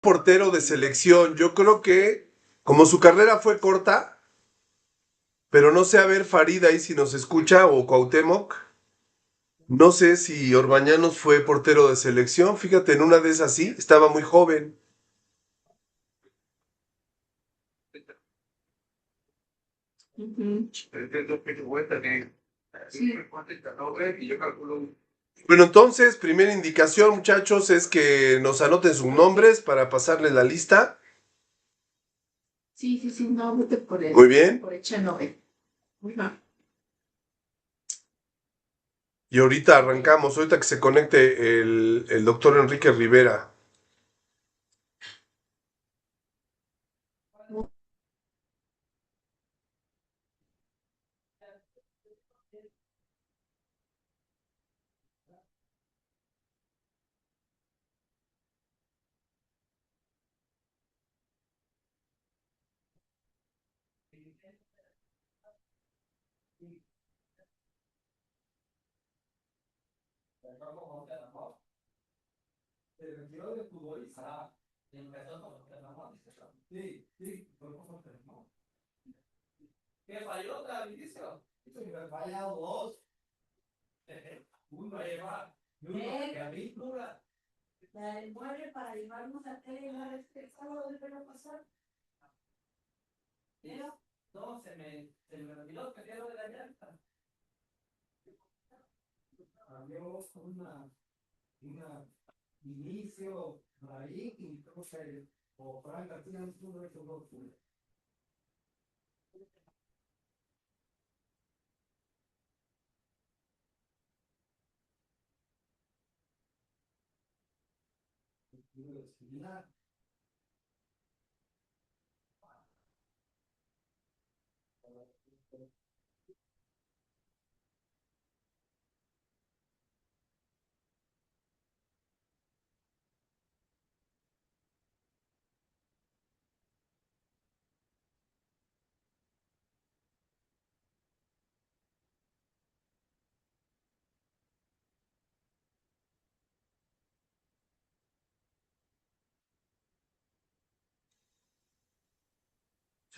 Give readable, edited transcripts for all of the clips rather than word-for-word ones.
Portero de selección. Yo creo que, como su carrera fue corta, pero no sé, a ver, Farid ahí si nos escucha o Cuauhtémoc. No sé si Orbañanos fue portero de selección. Fíjate, en una de esas sí, estaba muy joven. Ujú. Sí. Bueno, entonces, primera indicación, muchachos, es que nos anoten sus nombres para pasarles la lista. Sí, sí, sí, no, vete por Muy el, bien. por Echenove. Ajá. Y ahorita arrancamos, ahorita que se conecte el doctor Enrique Rivera. La del mueble para llevarnos a tele el sábado del verano pasado.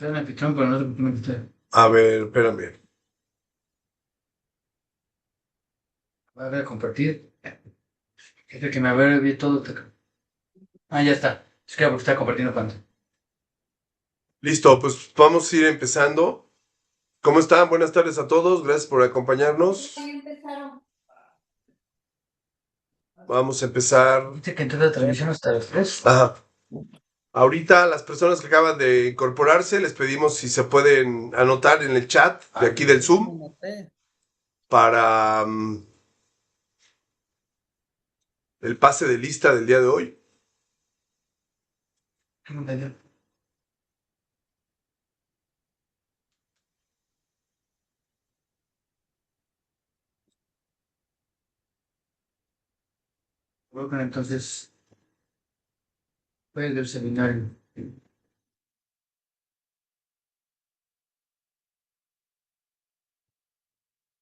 Soy un anfitrión, pero no sé por qué me gusta. A ver, espérame. Voy a compartir. Es que me había todo. Ah, ya está. Es que porque está compartiendo pantalla. Listo, pues vamos a ir empezando. ¿Cómo están? Buenas tardes a todos. Gracias por acompañarnos. Ya empezaron. Vamos a empezar. Dice que entró la transmisión hasta las 3. Ajá. Ahorita las personas que acaban de incorporarse, les pedimos si se pueden anotar en el chat de aquí del Zoom para el pase de lista del día de hoy. Bueno, entonces, fue el del seminario.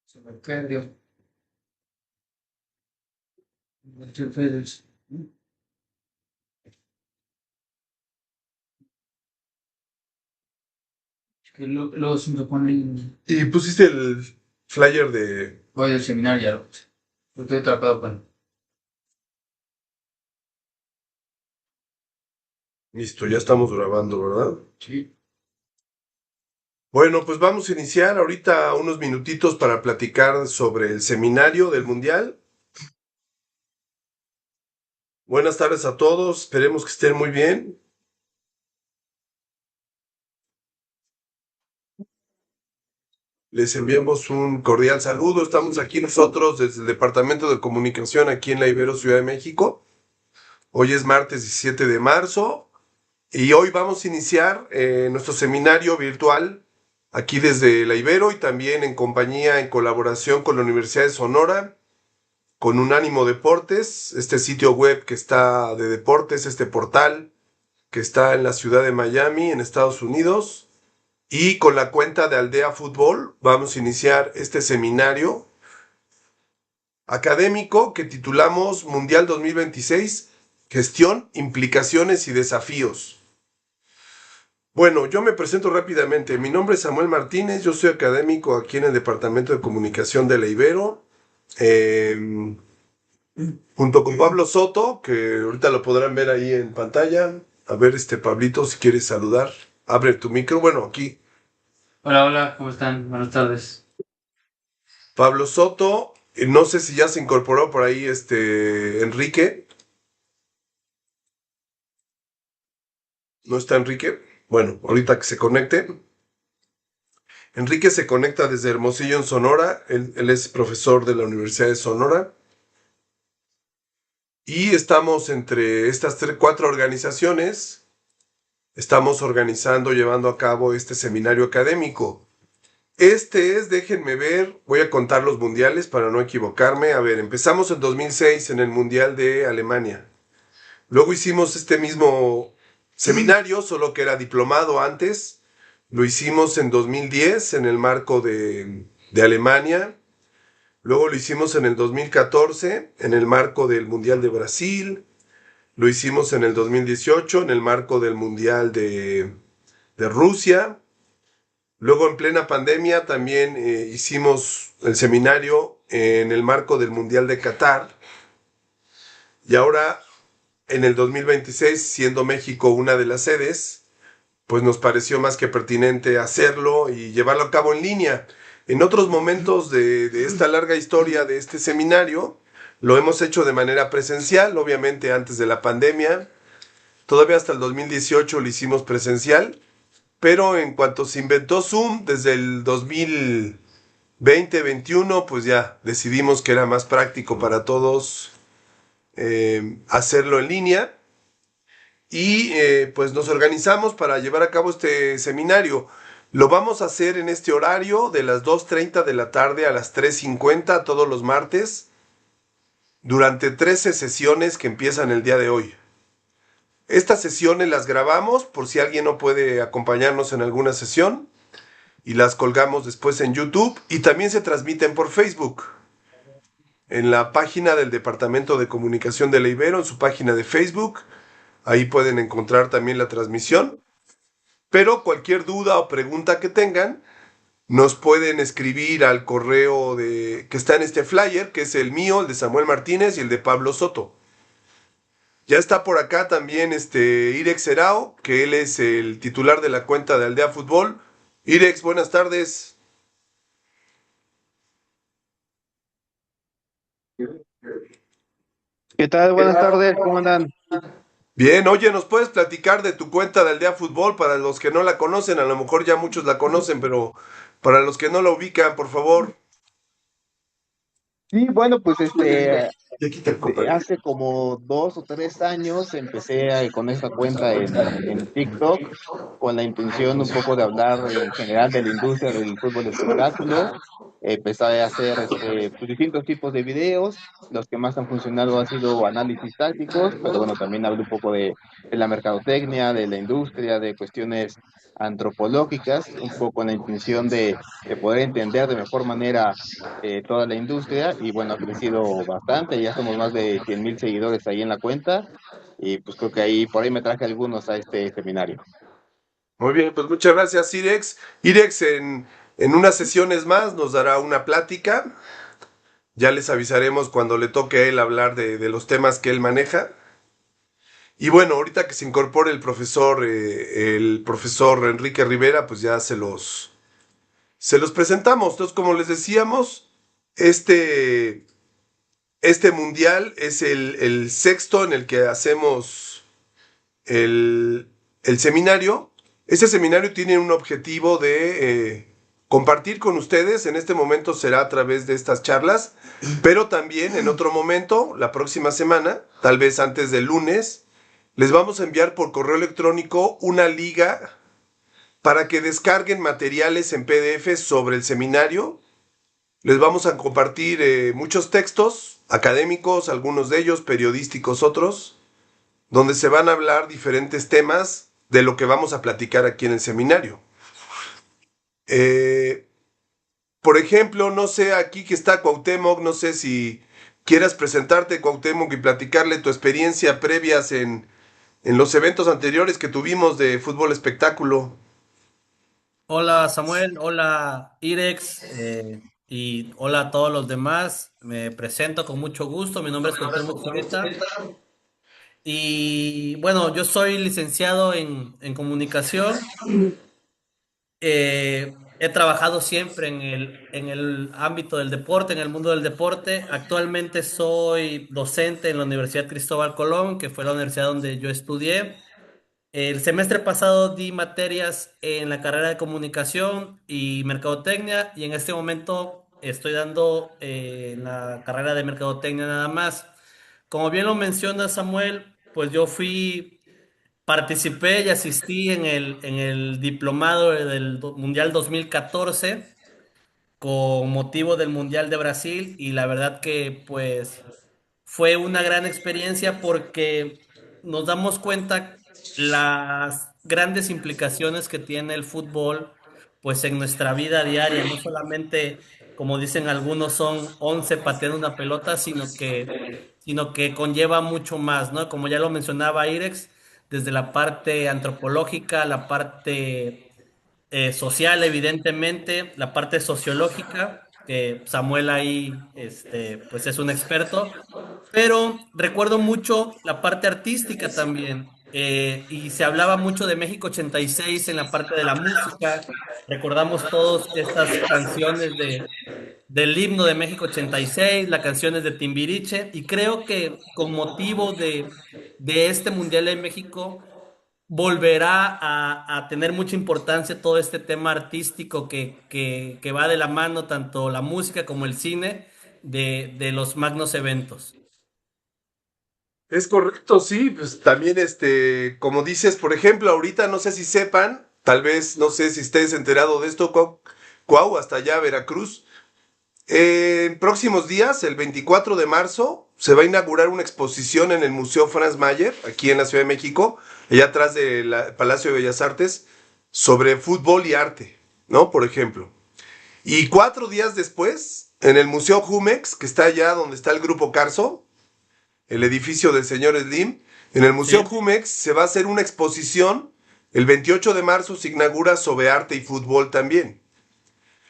Se me perdió. Fue del- Es que luego se me pone. Y pusiste el flyer de... Voy del seminario, ya lo puse. Estoy atrapado con. Listo, ya estamos grabando, ¿verdad? Sí. Bueno, pues vamos a iniciar ahorita unos minutitos para platicar sobre el seminario del Mundial. Buenas tardes a todos, esperemos que estén muy bien. Les enviamos un cordial saludo. Estamos aquí nosotros desde el Departamento de Comunicación aquí en la Ibero Ciudad de México. Hoy es martes 17 de marzo y hoy vamos a iniciar nuestro seminario virtual aquí desde la Ibero y también en compañía, en colaboración con la Universidad de Sonora, con Unánimo Deportes, este sitio web que está de deportes, este portal que está en la ciudad de Miami, en Estados Unidos. Y con la cuenta de Aldea Fútbol vamos a iniciar este seminario académico que titulamos Mundial 2026, Gestión, implicaciones y desafíos. Bueno, yo me presento rápidamente. Mi nombre es Samuel Martínez, yo soy académico aquí en el Departamento de Comunicación de la Ibero, junto con Pablo Soto, que ahorita lo podrán ver ahí en pantalla. A ver, Pablito, si quieres saludar, abre tu micro. Bueno, aquí Hola, hola, ¿cómo están? Buenas tardes. Pablo Soto, no sé si ya se incorporó por ahí Enrique. ¿No está Enrique? Bueno, ahorita que se conecte. Enrique se conecta desde Hermosillo, en Sonora. Él es profesor de la Universidad de Sonora. Y estamos entre estas cuatro organizaciones. Estamos organizando, llevando a cabo este seminario académico. Déjenme ver, voy a contar los mundiales para no equivocarme. A ver, empezamos en 2006 en el Mundial de Alemania. Luego hicimos este mismo seminario, solo que era diplomado antes. Lo hicimos en 2010 en el marco de Alemania. Luego lo hicimos en el 2014 en el marco del Mundial de Brasil. Lo hicimos en el 2018 en el marco del Mundial de Rusia. Luego en plena pandemia también hicimos el seminario en el marco del Mundial de Qatar. Y ahora en el 2026, siendo México una de las sedes, pues nos pareció más que pertinente hacerlo y llevarlo a cabo en línea. En otros momentos de esta larga historia de este seminario, lo hemos hecho de manera presencial, obviamente antes de la pandemia. Todavía hasta el 2018 lo hicimos presencial, pero en cuanto se inventó Zoom, desde el 2020-21, pues ya decidimos que era más práctico para todos hacerlo en línea. Y pues nos organizamos para llevar a cabo este seminario. Lo vamos a hacer en este horario de las 2:30 de la tarde a las 3:50 todos los martes, durante 13 sesiones que empiezan el día de hoy. Estas sesiones las grabamos por si alguien no puede acompañarnos en alguna sesión y las colgamos después en YouTube y también se transmiten por Facebook. En la página del Departamento de Comunicación de la Ibero, en su página de Facebook, ahí pueden encontrar también la transmisión. Pero cualquier duda o pregunta que tengan, nos pueden escribir al correo que está en este flyer, que es el mío, el de Samuel Martínez y el de Pablo Soto. Ya está por acá también Irex Serao, que él es el titular de la cuenta de Aldea Fútbol. Irex, buenas tardes. ¿Qué tal? Buenas tardes, ¿cómo andan? Bien, oye, ¿nos puedes platicar de tu cuenta de Aldea Fútbol? Para los que no la conocen, a lo mejor ya muchos la conocen, pero para los que no la ubican, por favor. Sí, bueno, pues Ya quita el compadre. hace como 2 o 3 años empecé con esta cuenta en TikTok con la intención un poco de hablar en general de la industria del fútbol de espectáculo. Empecé a hacer pues, distintos tipos de videos. Los que más han funcionado han sido análisis tácticos, pero bueno, también hablo un poco de la mercadotecnia, de la industria, de cuestiones antropológicas, un poco con la intención de poder entender de mejor manera toda la industria y bueno, ha crecido bastante, ya somos más de 100,000 seguidores ahí en la cuenta y pues creo que ahí por ahí me traje algunos a este seminario. Muy bien, pues muchas gracias, Irex. Irex en unas sesiones más nos dará una plática. Ya les avisaremos cuando le toque a él hablar de los temas que él maneja. Y bueno, ahorita que se incorpore el profesor Enrique Rivera, pues ya se los presentamos. Entonces, como les decíamos, este, este mundial es el sexto en el que hacemos el seminario. Este seminario tiene un objetivo de compartir con ustedes. En este momento será a través de estas charlas, pero también en otro momento, la próxima semana, tal vez antes del lunes, les vamos a enviar por correo electrónico una liga para que descarguen materiales en PDF sobre el seminario. Les vamos a compartir muchos textos académicos, algunos de ellos, periodísticos otros, donde se van a hablar diferentes temas de lo que vamos a platicar aquí en el seminario. Por ejemplo, no sé, aquí que está Cuauhtémoc, no sé si quieras presentarte, Cuauhtémoc, y platicarle tu experiencia previas en los eventos anteriores que tuvimos de fútbol espectáculo. Hola Samuel, hola Irex y hola a todos los demás. Me presento con mucho gusto. Mi nombre es Cuauhtémoc Zurita y bueno, yo soy licenciado en comunicación. He trabajado siempre en el ámbito del deporte, en el mundo del deporte. Actualmente soy docente en la Universidad Cristóbal Colón, que fue la universidad donde yo estudié. El semestre pasado di materias en la carrera de comunicación y mercadotecnia y en este momento estoy dando en la carrera de mercadotecnia nada más. Como bien lo menciona Samuel, pues yo participé y asistí en el diplomado del Mundial 2014 con motivo del Mundial de Brasil y la verdad que pues fue una gran experiencia porque nos damos cuenta las grandes implicaciones que tiene el fútbol pues en nuestra vida diaria, no solamente como dicen algunos son 11 pateando una pelota, sino que conlleva mucho más, ¿no? Como ya lo mencionaba Irex, desde la parte antropológica, la parte social, evidentemente, la parte sociológica, que Samuel ahí, pues es un experto, pero recuerdo mucho la parte artística también, y se hablaba mucho de México 86 en la parte de la música, recordamos todos estas canciones del himno de México 86, las canciones de Timbiriche, y creo que con motivo de este Mundial en México, volverá a tener mucha importancia todo este tema artístico que va de la mano, tanto la música como el cine, de los magnos eventos. Es correcto, sí, pues también como dices, por ejemplo, ahorita no sé si sepan, tal vez no sé si estés enterado de esto, Cuau, hasta allá Veracruz. En próximos días, el 24 de marzo, se va a inaugurar una exposición en el Museo Franz Mayer, aquí en la Ciudad de México, allá atrás del Palacio de Bellas Artes, sobre fútbol y arte, ¿no? Por ejemplo. Y 4 días después, en el Museo Jumex, que está allá donde está el Grupo Carso, el edificio del señor Slim, en el Museo Sí. Jumex se va a hacer una exposición. El 28 de marzo se inaugura sobre arte y fútbol también.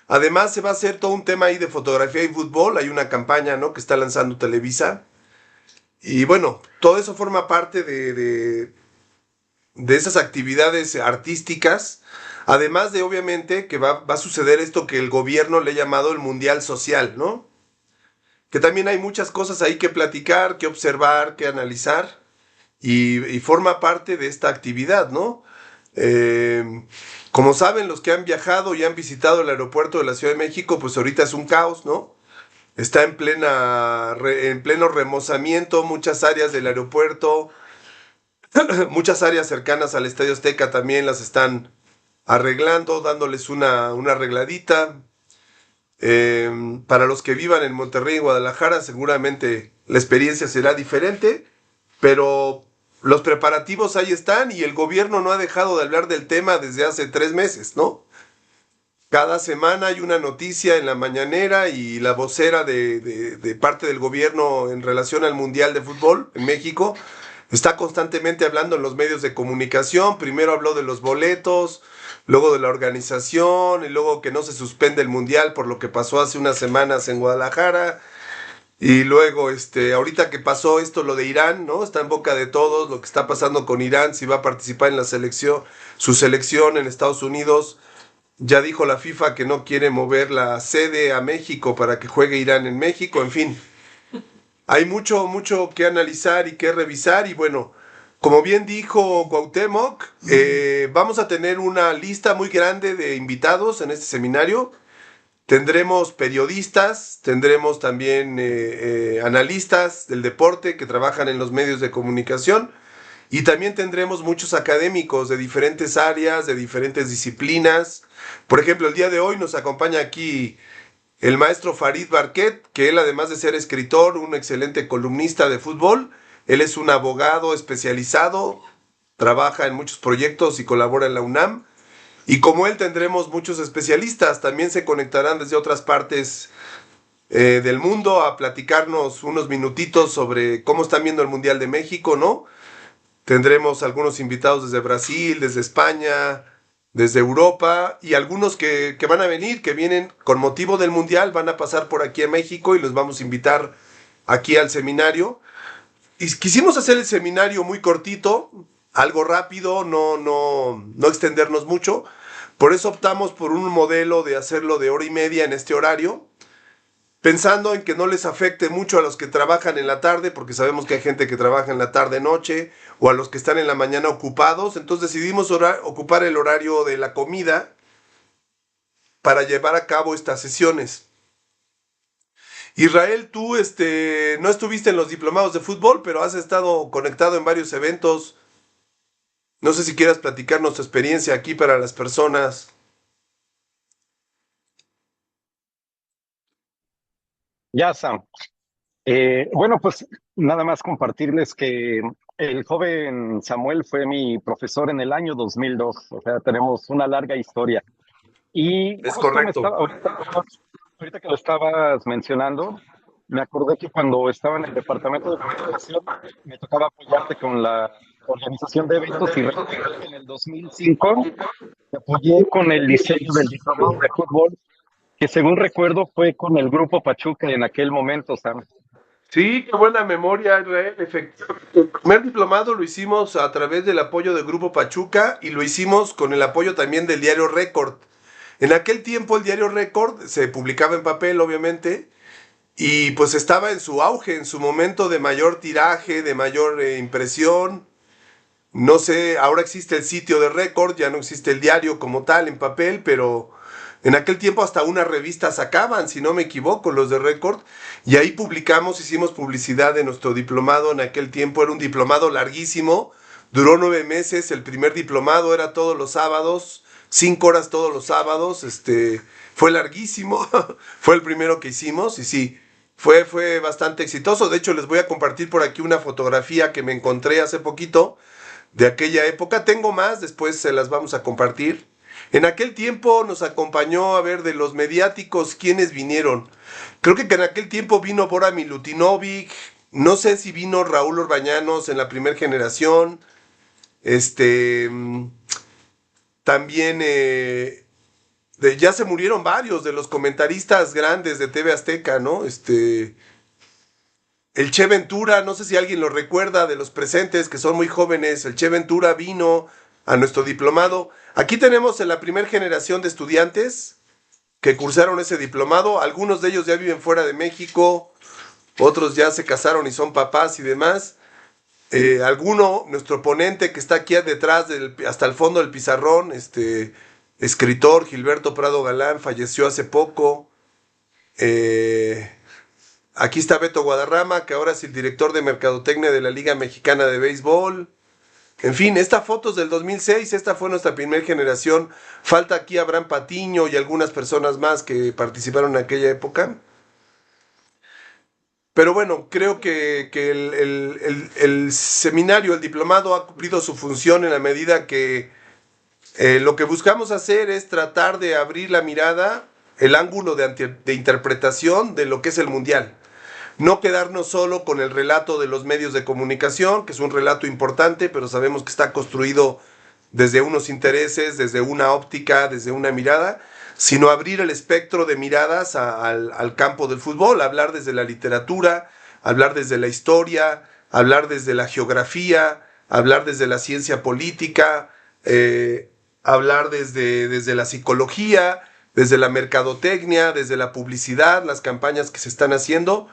Además, se va a hacer todo un tema ahí de fotografía y fútbol. Hay una campaña, ¿no?, que está lanzando Televisa. Y bueno, todo eso forma parte de esas actividades artísticas. Además de, obviamente, que va a suceder esto que el gobierno le ha llamado el Mundial Social, ¿no? Que también hay muchas cosas ahí que platicar, que observar, que analizar. Y forma parte de esta actividad, ¿no? Eh, Como saben, los que han viajado y han visitado el aeropuerto de la Ciudad de México, pues ahorita es un caos, ¿no? Está en pleno remozamiento, muchas áreas del aeropuerto, muchas áreas cercanas al Estadio Azteca también las están arreglando, dándoles una arregladita. Para los que vivan en Monterrey y Guadalajara, seguramente la experiencia será diferente, pero los preparativos ahí están y el gobierno no ha dejado de hablar del tema desde hace 3 meses, ¿no? Cada semana hay una noticia en la mañanera y la vocera de parte del gobierno en relación al Mundial de Fútbol en México está constantemente hablando en los medios de comunicación. Primero habló de los boletos, luego de la organización y luego que no se suspende el Mundial por lo que pasó hace unas semanas en Guadalajara. Y luego, ahorita que pasó esto, lo de Irán, ¿no? Está en boca de todos lo que está pasando con Irán, si va a participar en la selección, su selección en Estados Unidos. Ya dijo la FIFA que no quiere mover la sede a México para que juegue Irán en México, en fin. Hay mucho que analizar y que revisar y bueno, como bien dijo Cuauhtémoc, vamos a tener una lista muy grande de invitados en este seminario. Tendremos periodistas, tendremos también analistas del deporte que trabajan en los medios de comunicación y también tendremos muchos académicos de diferentes áreas, de diferentes disciplinas. Por ejemplo, el día de hoy nos acompaña aquí el maestro Farid Barquet, que él además de ser escritor, un excelente columnista de fútbol, él es un abogado especializado, trabaja en muchos proyectos y colabora en la UNAM. Y como él tendremos muchos especialistas, también se conectarán desde otras partes del mundo a platicarnos unos minutitos sobre cómo están viendo el Mundial de México, ¿no? Tendremos algunos invitados desde Brasil, desde España, desde Europa y algunos que van a venir, que vienen con motivo del Mundial, van a pasar por aquí a México y los vamos a invitar aquí al seminario. Y quisimos hacer el seminario muy cortito, algo rápido, no extendernos mucho. Por eso optamos por un modelo de hacerlo de hora y media en este horario, pensando en que no les afecte mucho a los que trabajan en la tarde, porque sabemos que hay gente que trabaja en la tarde-noche, o a los que están en la mañana ocupados. Entonces decidimos ocupar el horario de la comida para llevar a cabo estas sesiones. Israel, tú no estuviste en los diplomados de fútbol, pero has estado conectado en varios eventos. No sé si quieras platicarnos tu experiencia aquí para las personas. Ya, Sam. Bueno, pues nada más compartirles que el joven Samuel fue mi profesor en el año 2002, o sea, tenemos una larga historia. Y Es justo correcto. ahorita que lo estabas mencionando, me acordé que cuando estaba en el departamento de comunicación me tocaba apoyarte con la organización de eventos y recuerdo que en el 2005 te apoyé con el diseño del diplomado de fútbol, que según recuerdo fue con el grupo Pachuca en aquel momento, Sam. Sí, qué buena memoria, Israel. Efectivamente. El primer diplomado lo hicimos a través del apoyo del Grupo Pachuca y lo hicimos con el apoyo también del diario Récord. En aquel tiempo el diario Récord se publicaba en papel, obviamente, y pues estaba en su auge, en su momento de mayor tiraje, de mayor impresión. No sé, ahora existe el sitio de Récord, ya no existe el diario como tal en papel, pero en aquel tiempo hasta una revista sacaban, si no me equivoco, los de Récord, y ahí publicamos, hicimos publicidad de nuestro diplomado. En aquel tiempo era un diplomado larguísimo, duró 9 meses. El primer diplomado era todos los sábados, 5 horas todos los sábados. Fue larguísimo, fue el primero que hicimos y sí, fue bastante exitoso. De hecho, les voy a compartir por aquí una fotografía que me encontré hace poquito de aquella época. Tengo más, después se las vamos a compartir. En aquel tiempo nos acompañó, a ver, de los mediáticos, ¿quiénes vinieron? Creo que en aquel tiempo vino Bora Milutinovic, no sé si vino Raúl Orbañanos en la primera generación, este, también ya se murieron varios de los comentaristas grandes de TV Azteca, ¿no? El Che Ventura, no sé si alguien lo recuerda de los presentes que son muy jóvenes, el Che Ventura vino a nuestro diplomado. Aquí tenemos en la primera generación de estudiantes que cursaron ese diplomado. Algunos de ellos ya viven fuera de México, otros ya se casaron y son papás y demás. Nuestro ponente que está aquí detrás, hasta el fondo del pizarrón, escritor Gilberto Prado Galán, falleció hace poco. Aquí está Beto Guadarrama, que ahora es el director de Mercadotecnia de la Liga Mexicana de Béisbol. En fin, esta foto es del 2006, esta fue nuestra primera generación. Falta aquí Abraham Patiño y algunas personas más que participaron en aquella época. Pero bueno, creo que el seminario, el diplomado ha cumplido su función en la medida que lo que buscamos hacer es tratar de abrir la mirada, el ángulo de interpretación de lo que es el Mundial. No quedarnos solo con el relato de los medios de comunicación, que es un relato importante, pero sabemos que está construido desde unos intereses, desde una óptica, desde una mirada, sino abrir el espectro de miradas al campo del fútbol, hablar desde la literatura, hablar desde la historia, hablar desde la geografía, hablar desde la ciencia política, hablar desde la psicología, desde la mercadotecnia, desde la publicidad, las campañas que se están haciendo.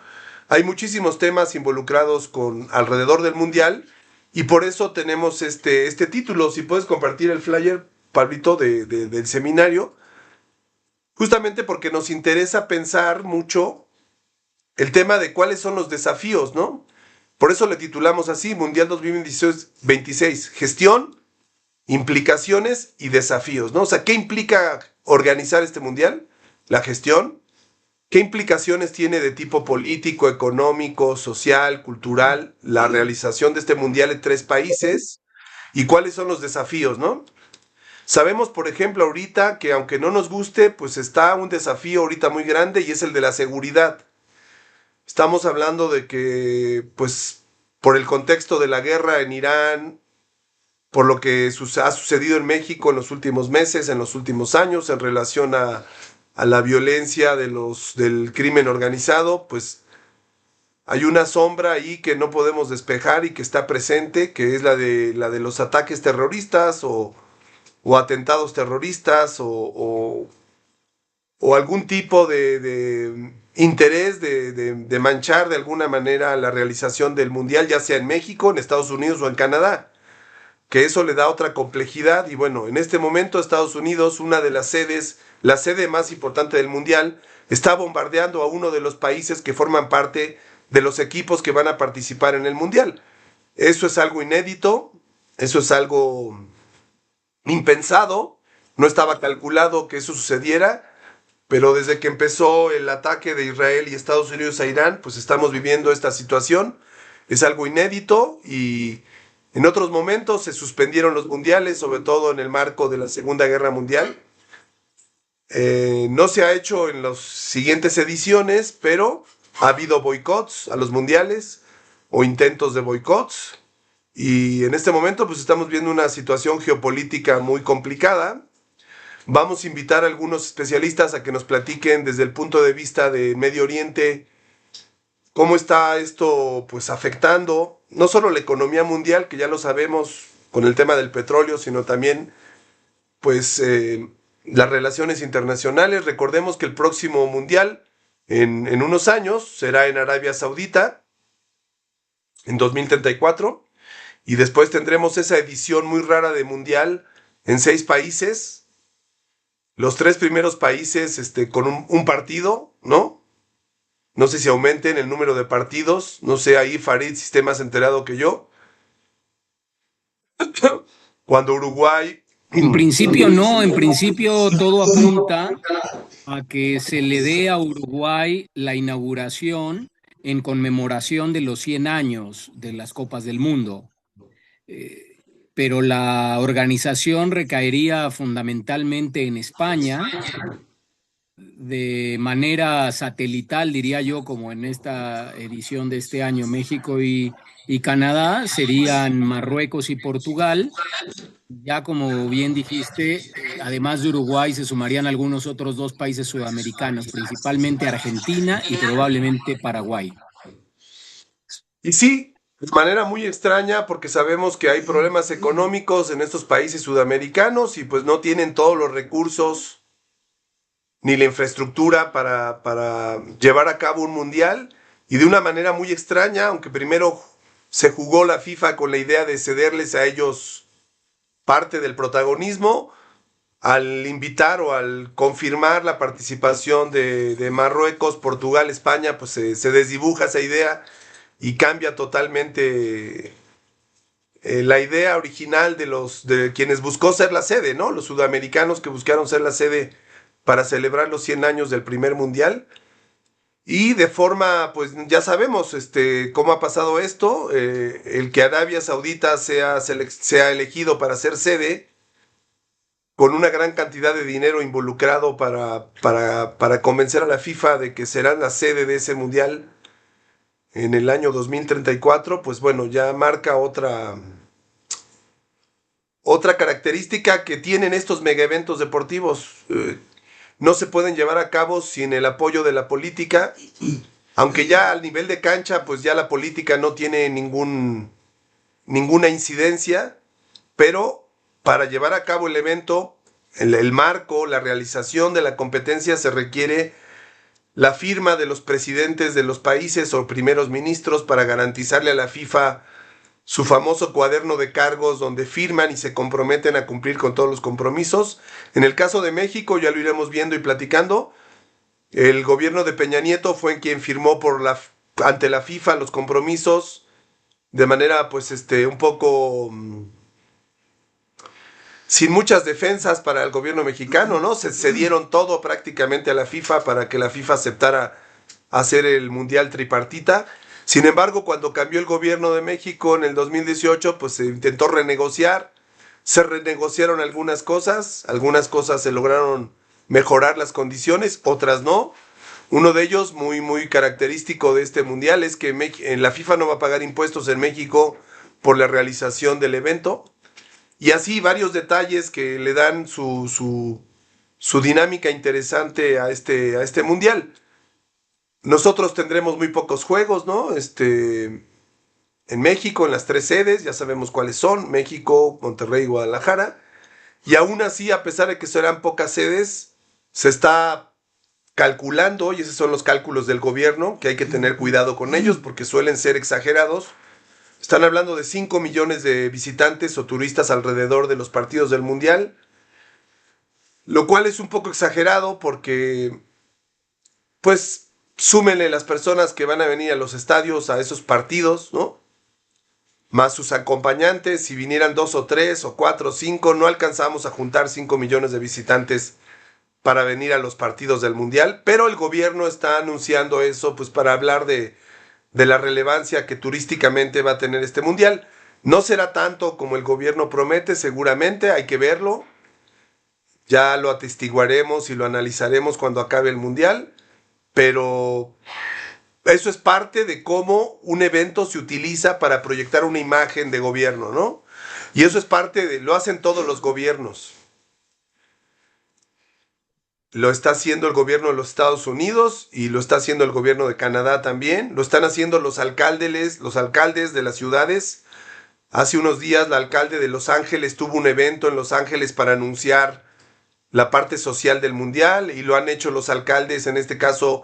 Hay muchísimos temas involucrados alrededor del Mundial y por eso tenemos este título. Si puedes compartir el flyer, Pablito, del seminario, justamente porque nos interesa pensar mucho el tema de cuáles son los desafíos, ¿no? Por eso le titulamos así, Mundial 2026, gestión, implicaciones y desafíos, ¿no? O sea, ¿qué implica organizar este Mundial? La gestión. ¿Qué implicaciones tiene de tipo político, económico, social, cultural la realización de este Mundial en 3 países? ¿Y cuáles son los desafíos, no? Sabemos, por ejemplo, ahorita que aunque no nos guste, pues está un desafío ahorita muy grande y es el de la seguridad. Estamos hablando de que, pues, por el contexto de la guerra en Irán, por lo que ha sucedido en México en los últimos meses, en los últimos años, en relación a la violencia del crimen organizado, pues hay una sombra ahí que no podemos despejar y que está presente, que es la de los ataques terroristas o atentados terroristas o algún tipo de interés de manchar de alguna manera la realización del mundial, ya sea en México, en Estados Unidos o en Canadá, que eso le da otra complejidad. Y bueno, en este momento Estados Unidos, una de las sedes, la sede más importante del mundial, está bombardeando a uno de los países que forman parte de los equipos que van a participar en el mundial. Eso es algo inédito, eso es algo impensado, no estaba calculado que eso sucediera, pero desde que empezó el ataque de Israel y Estados Unidos a Irán, pues estamos viviendo esta situación. Es algo inédito y en otros momentos se suspendieron los mundiales, sobre todo en el marco de la Segunda Guerra Mundial. No se ha hecho en las siguientes ediciones, pero ha habido boicots a los mundiales o intentos de boicots. Y en este momento pues estamos viendo una situación geopolítica muy complicada. Vamos a invitar a algunos especialistas a que nos platiquen desde el punto de vista de Medio Oriente cómo está esto pues afectando no solo la economía mundial, que ya lo sabemos con el tema del petróleo, sino también pues las relaciones internacionales. Recordemos que el próximo mundial en unos años será en Arabia Saudita, en 2034, y después tendremos esa edición muy rara de mundial en 6 países, los 3 primeros países con un partido, ¿no? No sé si aumenten el número de partidos, no sé, ahí Farid, si esté más enterado que yo. Cuando Uruguay... En principio no, en principio todo apunta a que se le dé a Uruguay la inauguración en conmemoración de los 100 años de las Copas del Mundo. Pero la organización recaería fundamentalmente en España, de manera satelital, diría yo, como en esta edición de este año, México y Canadá, serían Marruecos y Portugal. Ya como bien dijiste, además de Uruguay se sumarían algunos otros 2 países sudamericanos, principalmente Argentina y probablemente Paraguay. Y sí, de manera muy extraña, porque sabemos que hay problemas económicos en estos países sudamericanos y pues no tienen todos los recursos ni la infraestructura para llevar a cabo un mundial. Y de una manera muy extraña, aunque primero se jugó la FIFA con la idea de cederles a ellos parte del protagonismo, al invitar o al confirmar la participación de Marruecos, Portugal, España, pues se desdibuja esa idea y cambia totalmente la idea original de quienes buscó ser la sede, ¿no? Los sudamericanos que buscaron ser la sede para celebrar los 100 años del primer mundial. Y de forma, pues ya sabemos cómo ha pasado esto, el que Arabia Saudita sea elegido para ser sede, con una gran cantidad de dinero involucrado para convencer a la FIFA de que serán la sede de ese mundial en el año 2034, pues bueno, ya marca otra característica que tienen estos mega eventos deportivos. No se pueden llevar a cabo sin el apoyo de la política, aunque ya al nivel de cancha, pues ya la política no tiene ninguna incidencia, pero para llevar a cabo el evento, el marco, la realización de la competencia, se requiere la firma de los presidentes de los países o primeros ministros para garantizarle a la FIFA su famoso cuaderno de cargos donde firman y se comprometen a cumplir con todos los compromisos. En el caso de México, ya lo iremos viendo y platicando, el gobierno de Peña Nieto fue quien firmó ante la FIFA los compromisos de manera pues un poco sin muchas defensas para el gobierno mexicano, ¿no? Se cedieron todo prácticamente a la FIFA para que la FIFA aceptara hacer el Mundial tripartita. Sin embargo, cuando cambió el gobierno de México en el 2018, pues se intentó renegociar, se renegociaron algunas cosas se lograron mejorar las condiciones, otras no. Uno de ellos, muy característico de este mundial, es que la FIFA no va a pagar impuestos en México por la realización del evento. Y así varios detalles que le dan su dinámica interesante a este mundial. Nosotros tendremos muy pocos juegos, ¿no? En México, en las 3 sedes, ya sabemos cuáles son: México, Monterrey y Guadalajara. Y aún así, a pesar de que serán pocas sedes, se está calculando, y esos son los cálculos del gobierno, que hay que tener cuidado con ellos porque suelen ser exagerados. Están hablando de 5 millones de visitantes o turistas alrededor de los partidos del Mundial, lo cual es un poco exagerado porque, pues, súmenle las personas que van a venir a los estadios a esos partidos, ¿no? Más sus acompañantes. Si vinieran 2 o 3 o 4 o 5, no alcanzamos a juntar 5 millones de visitantes para venir a los partidos del Mundial, pero el gobierno está anunciando eso pues para hablar de la relevancia que turísticamente va a tener este Mundial. No será tanto como el gobierno promete, seguramente, hay que verlo. Ya lo atestiguaremos y lo analizaremos cuando acabe el Mundial, pero eso es parte de cómo un evento se utiliza para proyectar una imagen de gobierno, ¿no? Y eso es parte de, lo hacen todos los gobiernos. Lo está haciendo el gobierno de los Estados Unidos y lo está haciendo el gobierno de Canadá también. Lo están haciendo los alcaldes de las ciudades. Hace unos días la alcalde de Los Ángeles tuvo un evento en Los Ángeles para anunciar la parte social del Mundial, y lo han hecho los alcaldes, en este caso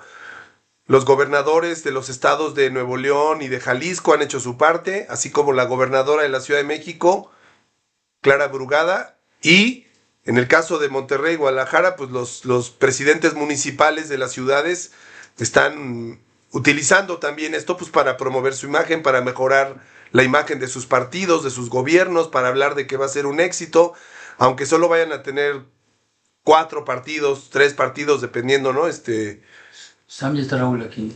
los gobernadores de los estados de Nuevo León y de Jalisco han hecho su parte, así como la gobernadora de la Ciudad de México, Clara Brugada, y en el caso de Monterrey y Guadalajara, pues los presidentes municipales de las ciudades están utilizando también esto pues para promover su imagen, para mejorar la imagen de sus partidos, de sus gobiernos, para hablar de que va a ser un éxito, aunque solo vayan a tener 4 partidos, 3 partidos, dependiendo, ¿no? Sam, ya está Raúl aquí.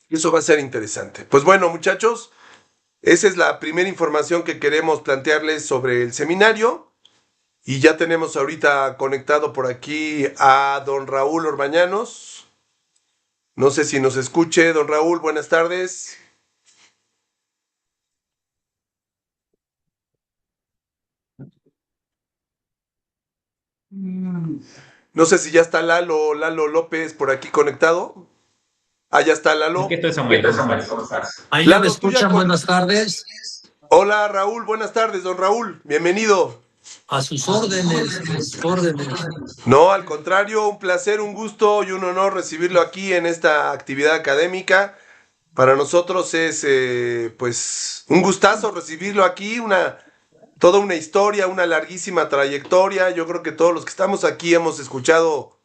Eso va a ser interesante. Pues bueno, muchachos, esa es la primera información que queremos plantearles sobre el seminario. Y ya tenemos ahorita conectado por aquí a don Raúl Orbañanos. No sé si nos escuche, don Raúl, buenas tardes. No sé si ya está Lalo López por aquí conectado. Ya está Lalo. Aquí estoy, Samuel. Ahí Lalo, me escuchan, buenas tardes. Hola Raúl, buenas tardes, don Raúl, bienvenido. A sus órdenes, No, al contrario, un placer, un gusto y un honor recibirlo aquí en esta actividad académica. Para nosotros es pues un gustazo recibirlo aquí, toda una historia, una larguísima trayectoria. Yo creo que todos los que estamos aquí hemos escuchado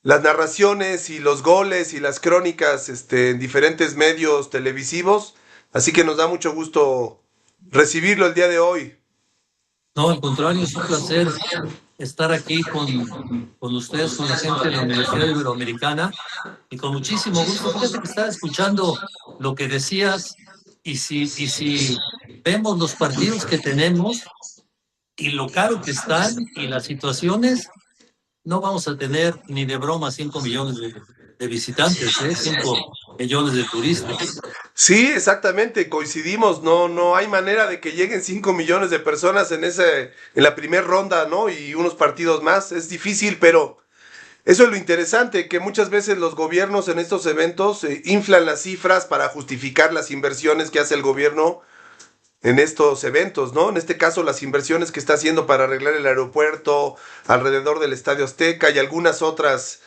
las narraciones y los goles y las crónicas en diferentes medios televisivos, así que nos da mucho gusto recibirlo el día de hoy. No, al contrario, es un placer estar aquí con ustedes, con la gente de la Universidad Iberoamericana, y con muchísimo gusto. Fíjate que estaba escuchando lo que decías, y si vemos los partidos que tenemos y lo caro que están y las situaciones, no vamos a tener ni de broma 5 millones de visitantes, 5 millones de turistas. Sí, exactamente, coincidimos, no hay manera de que lleguen 5 millones de personas en la primera ronda, ¿no? Y unos partidos más, es difícil, pero eso es lo interesante, que muchas veces los gobiernos en estos eventos inflan las cifras para justificar las inversiones que hace el gobierno en estos eventos, ¿no? En este caso, las inversiones que está haciendo para arreglar el aeropuerto alrededor del Estadio Azteca y algunas otras,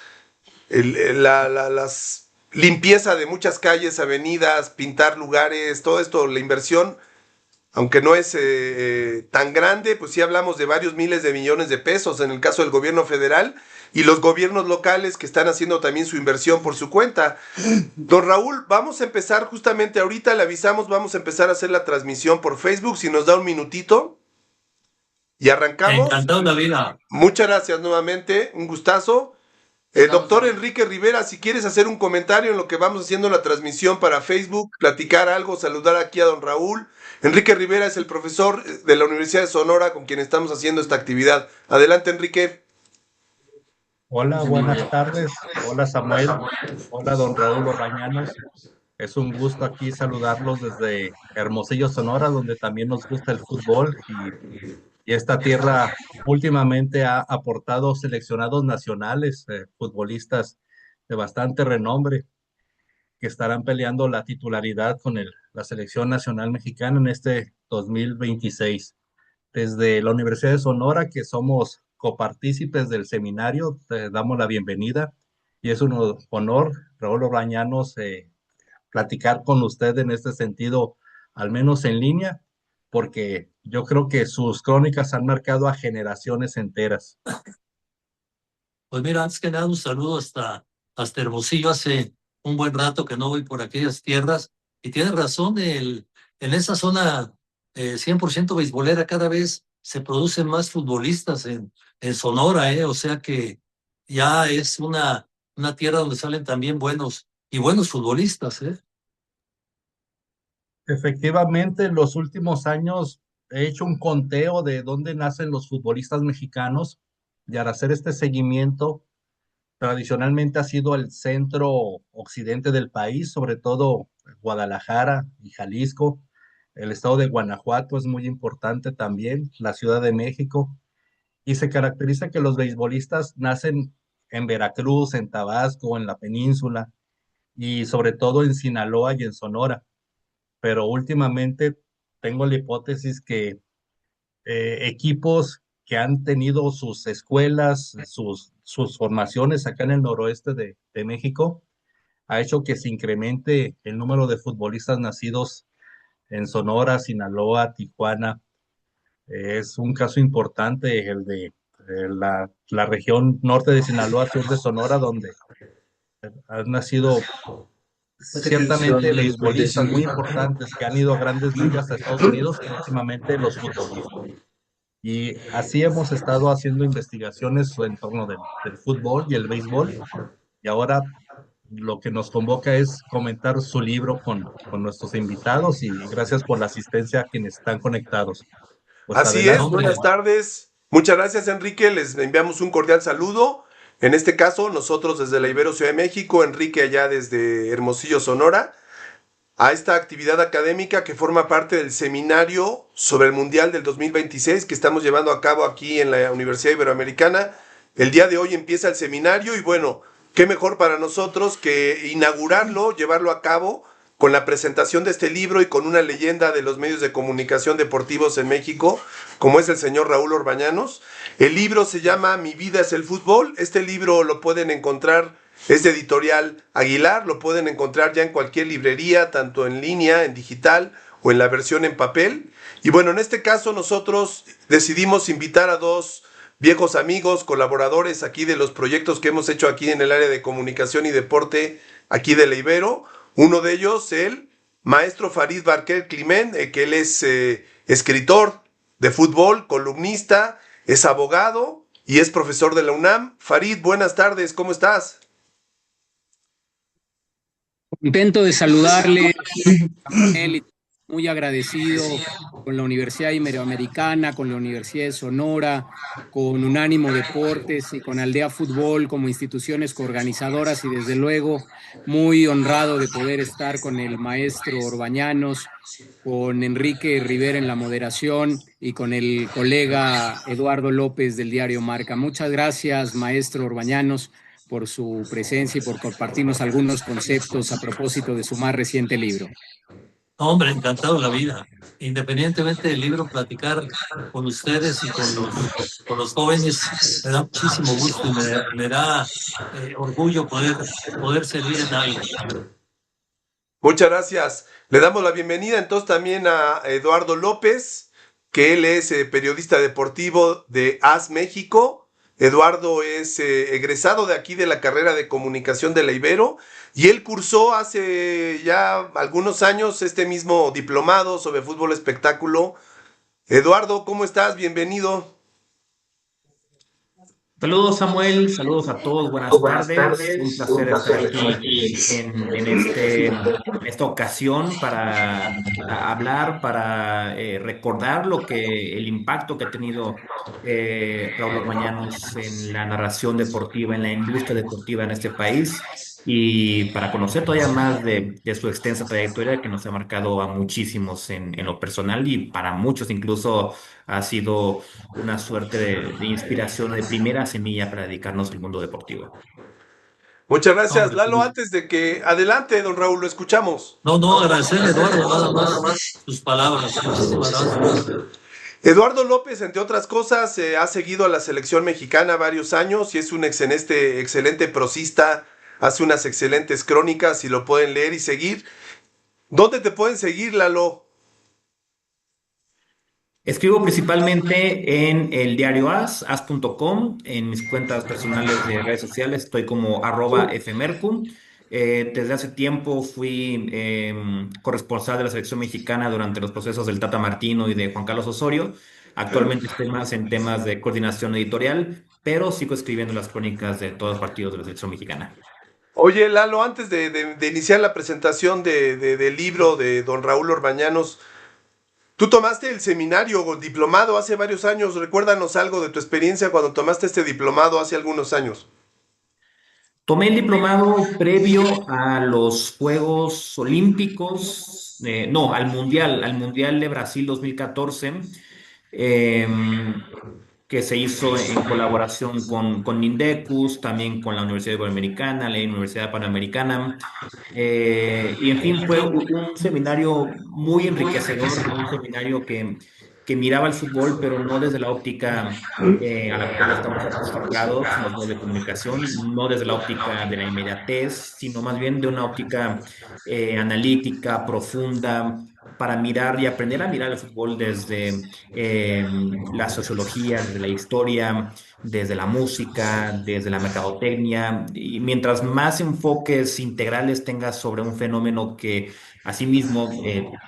las limpieza de muchas calles, avenidas, pintar lugares, todo esto, la inversión, aunque no es tan grande, pues sí hablamos de varios miles de millones de pesos en el caso del gobierno federal y los gobiernos locales que están haciendo también su inversión por su cuenta. Don Raúl, vamos a empezar justamente ahorita, le avisamos, vamos a empezar a hacer la transmisión por Facebook, si nos da un minutito y arrancamos. Encantado la vida. Muchas gracias nuevamente, un gustazo. Doctor Enrique Rivera, si quieres hacer un comentario en lo que vamos haciendo la transmisión para Facebook, platicar algo, saludar aquí a don Raúl. Enrique Rivera es el profesor de la Universidad de Sonora con quien estamos haciendo esta actividad. Adelante, Enrique. Hola, buenas tardes. Hola Samuel. Hola don Raúl Orbañanos. Es un gusto aquí saludarlos desde Hermosillo, Sonora, donde también nos gusta el fútbol y esta tierra últimamente ha aportado seleccionados nacionales, futbolistas de bastante renombre, que estarán peleando la titularidad con la selección nacional mexicana en este 2026. Desde la Universidad de Sonora, que somos copartícipes del seminario, te damos la bienvenida y es un honor, Raúl Orbañanos, platicar con usted en este sentido, al menos en línea, porque yo creo que sus crónicas han marcado a generaciones enteras. Pues mira, antes que nada, un saludo hasta Hermosillo. Hace un buen rato que no voy por aquellas tierras. Y tienes razón, en esa zona 100% beisbolera cada vez se producen más futbolistas en Sonora, ¿eh? O sea que ya es una tierra donde salen también buenos futbolistas, ¿eh? Efectivamente, en los últimos años he hecho un conteo de dónde nacen los futbolistas mexicanos y al hacer este seguimiento, tradicionalmente ha sido el centro occidente del país, sobre todo Guadalajara y Jalisco. El estado de Guanajuato es muy importante también, la Ciudad de México, y se caracteriza que los beisbolistas nacen en Veracruz, en Tabasco, en la península y sobre todo en Sinaloa y en Sonora. Pero últimamente tengo la hipótesis que equipos que han tenido sus escuelas, sus formaciones acá en el noroeste de México, ha hecho que se incremente el número de futbolistas nacidos en Sonora, Sinaloa, Tijuana. Es un caso importante el de la región norte de Sinaloa, sur de Sonora, donde han nacido ciertamente beisbolistas muy importantes que han ido a grandes ligas a Estados Unidos, próximamente los futbolistas. Y así hemos estado haciendo investigaciones en torno del fútbol y el béisbol. Y ahora lo que nos convoca es comentar su libro con nuestros invitados y gracias por la asistencia a quienes están conectados. Pues Así No, es, adelante. hombre, buenas tardes. Muchas gracias, Enrique. Les enviamos un cordial saludo. En este caso, nosotros desde la Ibero Ciudad de México, Enrique allá desde Hermosillo, Sonora, a esta actividad académica que forma parte del seminario sobre el Mundial del 2026 que estamos llevando a cabo aquí en la Universidad Iberoamericana. El día de hoy empieza el seminario y bueno, qué mejor para nosotros que inaugurarlo, llevarlo a cabo con la presentación de este libro y con una leyenda de los medios de comunicación deportivos en México, como es el señor Raúl Orbañanos. El libro se llama Mi vida es el fútbol. Este libro lo pueden encontrar, es de Editorial Aguilar, lo pueden encontrar ya en cualquier librería, tanto en línea, en digital o en la versión en papel. Y bueno, en este caso nosotros decidimos invitar a dos viejos amigos, colaboradores aquí de los proyectos que hemos hecho aquí en el área de comunicación y deporte aquí de la Ibero. Uno de ellos, el maestro Farid Barquer Climent, que él es escritor de fútbol, columnista, es abogado y es profesor de la UNAM. Farid, buenas tardes, ¿cómo estás? Contento de saludarle, Samuel, y muy agradecido con la Universidad Iberoamericana, con la Universidad de Sonora, con Unánimo Deportes y con Aldea Fútbol como instituciones coorganizadoras y desde luego muy honrado de poder estar con el maestro Orbañanos, con Enrique Rivera en la moderación y con el colega Eduardo López del diario Marca. Muchas gracias, maestro Orbañanos, por su presencia y por compartirnos algunos conceptos a propósito de su más reciente libro. hombre, encantado la vida. Independientemente del libro, platicar con ustedes y con los jóvenes me da muchísimo gusto y me da orgullo poder servir en algo. Muchas gracias. Le damos la bienvenida entonces también a Eduardo López, que él es periodista deportivo de AS México. Eduardo es egresado de aquí de la carrera de comunicación de la Ibero y él cursó hace ya algunos años este mismo diplomado sobre fútbol espectáculo. Eduardo, ¿cómo estás? Bienvenido. Saludos Samuel, saludos a todos, buenas tardes. Un placer estar aquí en esta ocasión para hablar, para recordar el impacto que ha tenido Raúl Orbañanos en la narración deportiva, en la industria deportiva en este país y para conocer todavía más de su extensa trayectoria que nos ha marcado a muchísimos en lo personal y para muchos incluso ha sido una suerte de inspiración de primera semilla para dedicarnos al mundo deportivo. Muchas No, gracias, hombre, Lalo. Antes de que adelante, don Raúl, lo escuchamos. no, agradecerle a Eduardo nada más sus palabras. Muchísimas gracias. Eduardo López, entre otras cosas, ha seguido a la selección mexicana varios años y es un excelente prosista, hace unas excelentes crónicas y lo pueden leer y seguir. ¿Dónde te pueden seguir, Lalo? Escribo principalmente en el diario as.com, en mis cuentas personales de redes sociales, estoy como @fmercu. Desde hace tiempo fui corresponsal de la selección mexicana durante los procesos del Tata Martino y de Juan Carlos Osorio. Actualmente estoy más en temas de coordinación editorial, pero sigo escribiendo las crónicas de todos los partidos de la selección mexicana. Oye, Lalo, antes de iniciar la presentación del libro de don Raúl Orbañanos, tú tomaste el seminario o diplomado hace varios años. Recuérdanos algo de tu experiencia cuando tomaste este diplomado hace algunos años. Tomé el diplomado previo a los Juegos Olímpicos, no, al Mundial de Brasil 2014, em, que se hizo en colaboración con Mindecus, también con la Universidad Iberoamericana, la Universidad Panamericana. Y en fin, fue un seminario muy enriquecedor, un seminario que miraba el fútbol, pero no desde la óptica a la cual estamos acostumbrados en los medios de comunicación, no desde la óptica de la inmediatez, sino más bien de una óptica analítica, profunda, para mirar y aprender a mirar el fútbol desde la sociología, desde la historia, desde la música, desde la mercadotecnia, y mientras más enfoques integrales tengas sobre un fenómeno que asimismo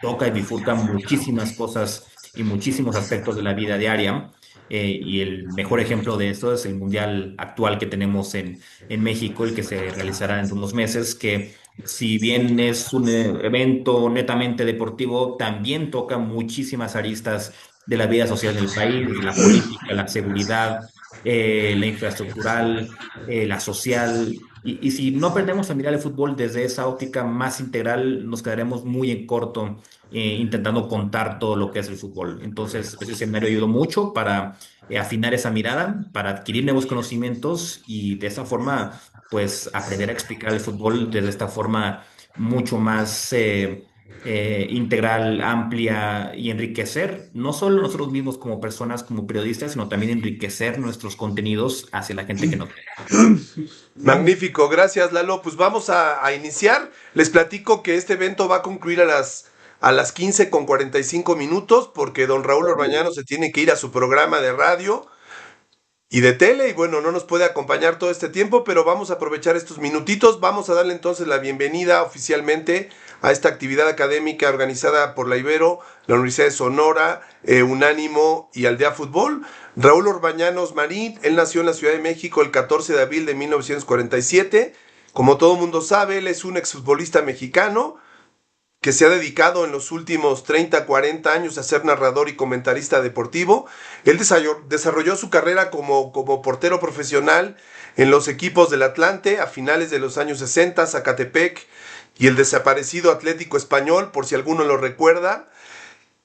toca y bifurca muchísimas cosas y muchísimos aspectos de la vida diaria. Y el mejor ejemplo de esto es el mundial actual que tenemos en México, el que se realizará en unos meses, que si bien es un evento netamente deportivo, también toca muchísimas aristas de la vida social del país, desde la política, la seguridad, la infraestructural, la social. Y si no aprendemos a mirar el fútbol desde esa óptica más integral, nos quedaremos muy en corto intentando contar todo lo que es el fútbol. Entonces, ese seminario ayudó mucho para afinar esa mirada, para adquirir nuevos conocimientos y de esa forma, pues, aprender a explicar el fútbol desde esta forma mucho más integral, amplia y enriquecer no solo nosotros mismos como personas, como periodistas, sino también enriquecer nuestros contenidos hacia la gente que nos ve. Magnífico, gracias, Lalo. Pues vamos a iniciar. Les platico que este evento va a concluir a las 15:45 porque don Raúl Orbañano se tiene que ir a su programa de radio y de tele y bueno, no nos puede acompañar todo este tiempo, pero vamos a aprovechar estos minutitos. Vamos a darle entonces la bienvenida oficialmente a esta actividad académica organizada por la Ibero, la Universidad de Sonora, Unánimo y Aldea Fútbol. Raúl Orbañanos Marín, él nació en la Ciudad de México el 14 de abril de 1947. Como todo mundo sabe, él es un exfutbolista mexicano que se ha dedicado en los últimos 30, 40 años a ser narrador y comentarista deportivo. Él desarrolló su carrera como portero profesional en los equipos del Atlante a finales de los años 60, Zacatepec y el desaparecido Atlético Español, por si alguno lo recuerda.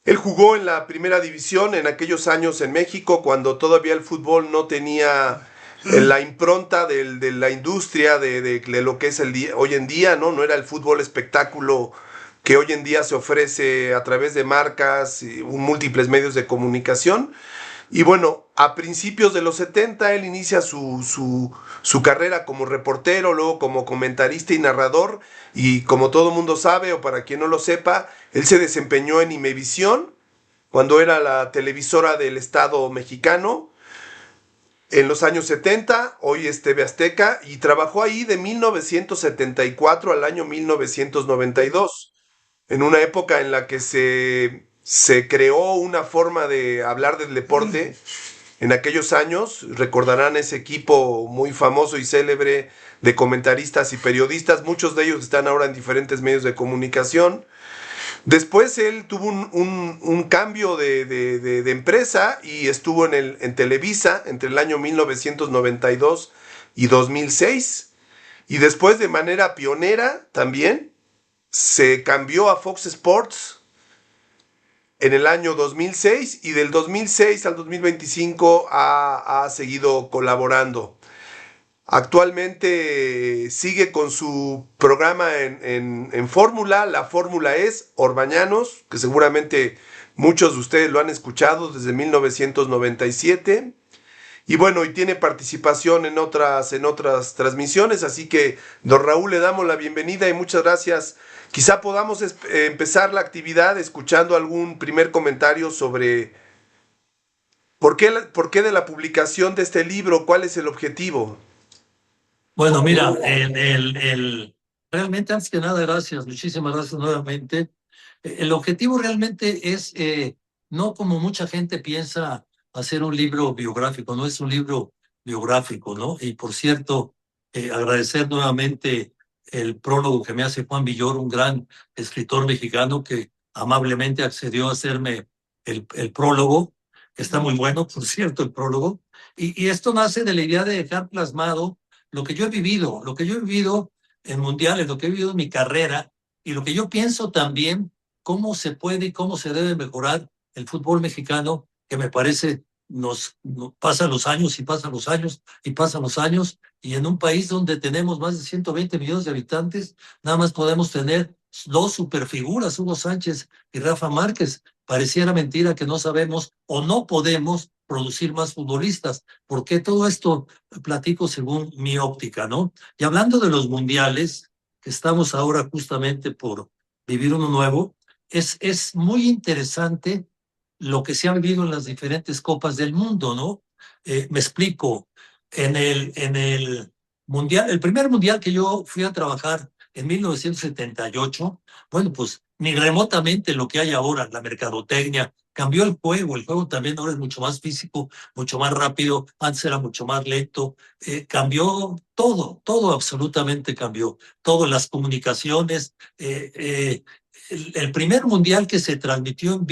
Él jugó en la primera división en aquellos años en México, cuando todavía el fútbol no tenía la impronta de la industria de lo que es hoy en día, ¿no? No era el fútbol espectáculo que hoy en día se ofrece a través de marcas y múltiples medios de comunicación. Y bueno, a principios de los 70 él inicia su carrera como reportero, luego como comentarista y narrador, y como todo mundo sabe, o para quien no lo sepa, él se desempeñó en Imevisión, cuando era la televisora del Estado mexicano, en los años 70, hoy es TV Azteca, y trabajó ahí de 1974 al año 1992. En una época en la que se creó una forma de hablar del deporte en aquellos años. Recordarán ese equipo muy famoso y célebre de comentaristas y periodistas. Muchos de ellos están ahora en diferentes medios de comunicación. Después él tuvo un cambio de empresa y estuvo en Televisa entre el año 1992 y 2006. Y después, de manera pionera también, se cambió a Fox Sports en el año 2006 y del 2006 al 2025 ha seguido colaborando. Actualmente sigue con su programa en Fórmula. La Fórmula es Orbañanos, que seguramente muchos de ustedes lo han escuchado desde 1997. Y bueno, y tiene participación en otras transmisiones, así que, don Raúl, le damos la bienvenida y muchas gracias. Quizá podamos empezar la actividad escuchando algún primer comentario sobre por qué de la publicación de este libro, cuál es el objetivo. Bueno, mira, realmente, antes que nada, gracias, muchísimas gracias nuevamente. El objetivo realmente es, no como mucha gente piensa, hacer un libro biográfico, no es un libro biográfico, ¿no? Y por cierto, agradecer nuevamente el prólogo que me hace Juan Villoro, un gran escritor mexicano que amablemente accedió a hacerme el prólogo, que está muy bueno, por cierto, el prólogo. Y esto nace de la idea de dejar plasmado lo que yo he vivido en mundiales, lo que he vivido en mi carrera y lo que yo pienso también, cómo se puede y cómo se debe mejorar el fútbol mexicano, que me parece nos pasan los años y pasan los años y pasan los años, y en un país donde tenemos más de 120 millones de habitantes, nada más podemos tener dos superfiguras, Hugo Sánchez y Rafa Márquez. Pareciera mentira que no sabemos o no podemos producir más futbolistas. Porque todo esto platico según mi óptica, ¿no? Y hablando de los mundiales, que estamos ahora justamente por vivir uno nuevo, es muy interesante lo que se ha vivido en las diferentes copas del mundo, ¿no? Me explico. En el mundial, el primer mundial que yo fui a trabajar en 1978, bueno, pues ni remotamente lo que hay ahora, la mercadotecnia, cambió el juego también ahora es mucho más físico, mucho más rápido, antes era mucho más lento, cambió todo absolutamente cambió, todas las comunicaciones, el primer mundial que se transmitió en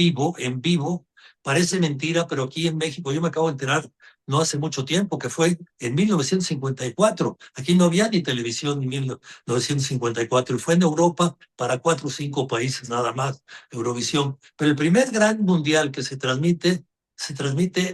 vivo, parece mentira, pero aquí en México, yo me acabo de enterar no hace mucho tiempo, que fue en 1954. Aquí no había ni televisión en 1954, y fue en Europa para 4 o 5 países nada más, Eurovisión. Pero el primer gran mundial que se transmite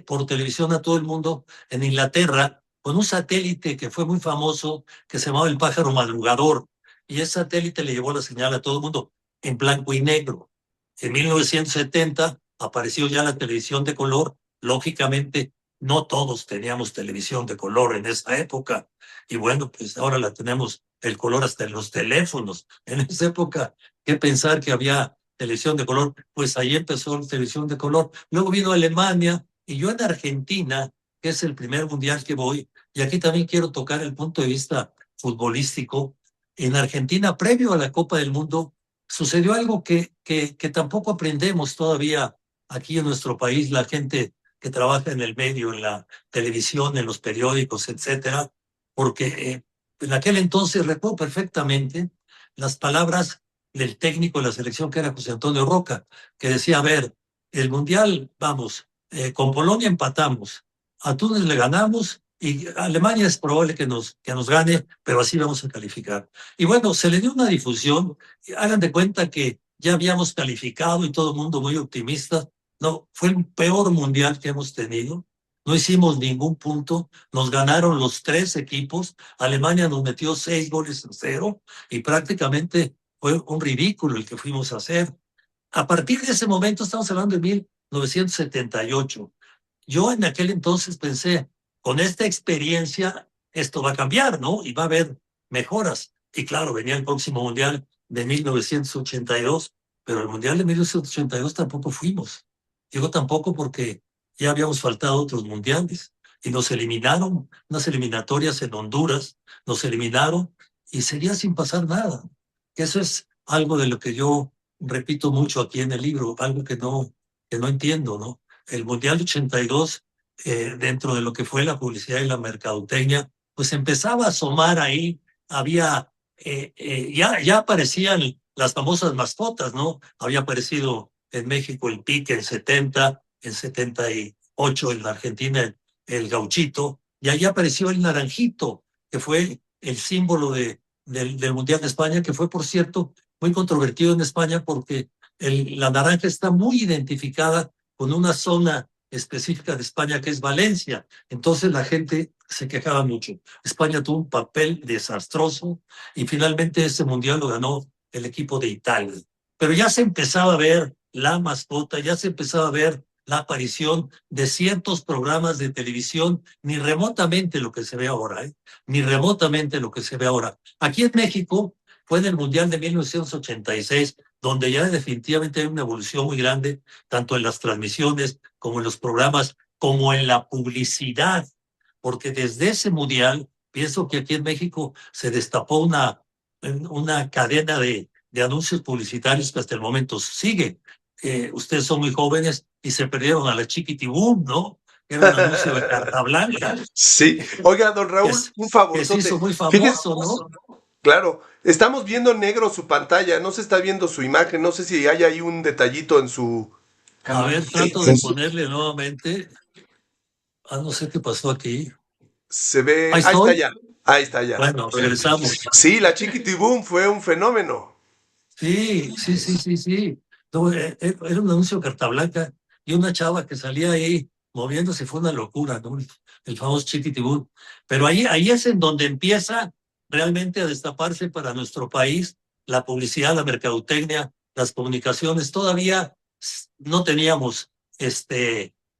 por televisión a todo el mundo en Inglaterra, con un satélite que fue muy famoso, que se llamaba el Pájaro Madrugador, y ese satélite le llevó la señal a todo el mundo en blanco y negro. En 1970 apareció ya la televisión de color. Lógicamente, no todos teníamos televisión de color en esa época. Y bueno, pues ahora la tenemos el color hasta en los teléfonos. En esa época, ¿qué pensar que había televisión de color? Pues ahí empezó la televisión de color. Luego vino Alemania y yo en Argentina, que es el primer mundial que voy, y aquí también quiero tocar el punto de vista futbolístico. En Argentina, previo a la Copa del Mundo, sucedió algo que tampoco aprendemos todavía aquí en nuestro país, la gente que trabaja en el medio, en la televisión, en los periódicos, etcétera, porque en aquel entonces recuerdo perfectamente las palabras del técnico de la selección, que era José Antonio Roca, que decía: a ver, el Mundial, vamos, con Polonia empatamos, a Túnez le ganamos y a Alemania es probable que nos gane, pero así vamos a calificar. Y bueno, se le dio una difusión. Hagan de cuenta que ya habíamos calificado y todo el mundo muy optimista. No, fue el peor mundial que hemos tenido. No hicimos ningún punto. Nos ganaron los 3 equipos. Alemania nos metió 6-0 y prácticamente fue un ridículo el que fuimos a hacer. A partir de ese momento, estamos hablando de 1978. Yo en aquel entonces pensé, con esta experiencia, esto va a cambiar, ¿no? Y va a haber mejoras. Y claro, venía el próximo mundial de 1982, pero el mundial de 1982 tampoco fuimos. Digo tampoco porque ya habíamos faltado otros mundiales y nos eliminaron, unas eliminatorias en Honduras, nos eliminaron y seguía sin pasar nada. Eso es algo de lo que yo repito mucho aquí en el libro, algo que no entiendo, ¿no? El Mundial 82 dentro de lo que fue la publicidad y la mercadotecnia, pues empezaba a asomar ahí, había, ya aparecían las famosas mascotas, ¿no? Había aparecido en México el pique en 70, en 78 en la Argentina el gauchito, y ahí apareció el naranjito, que fue el símbolo del Mundial de España, que fue, por cierto, muy controvertido en España porque la naranja está muy identificada con una zona específica de España que es Valencia. Entonces la gente se quejaba mucho. España tuvo un papel desastroso y finalmente ese mundial lo ganó el equipo de Italia. Pero ya se empezaba a ver la mascota, ya se empezaba a ver la aparición de ciertos programas de televisión, ni remotamente lo que se ve ahora, ni remotamente lo que se ve ahora. Aquí en México fue en el Mundial de 1986, donde ya definitivamente hay una evolución muy grande, tanto en las transmisiones como en los programas, como en la publicidad, porque desde ese Mundial, pienso que aquí en México se destapó una cadena de anuncios publicitarios que hasta el momento sigue. Ustedes son muy jóvenes y se perdieron a la Chiquitibum, ¿no? Era un anuncio de carta blanca. Sí. Oiga, don Raúl, un favor. Que se hizo muy famoso, ¿no? Claro, estamos viendo negro su pantalla, no se está viendo su imagen, no sé si hay ahí un detallito en su... A ver, trato de ponerle nuevamente. No sé qué pasó aquí. Se ve... Ahí está ya. Ahí está ya. Bueno, regresamos. Sí, la Chiquitibum fue un fenómeno. Sí. No, era un anuncio de carta blanca y una chava que salía ahí moviéndose, fue una locura, ¿no? El famoso Chiquitibum. Pero ahí es en donde empieza realmente a destaparse para nuestro país la publicidad, la mercadotecnia, las comunicaciones. Todavía no teníamos,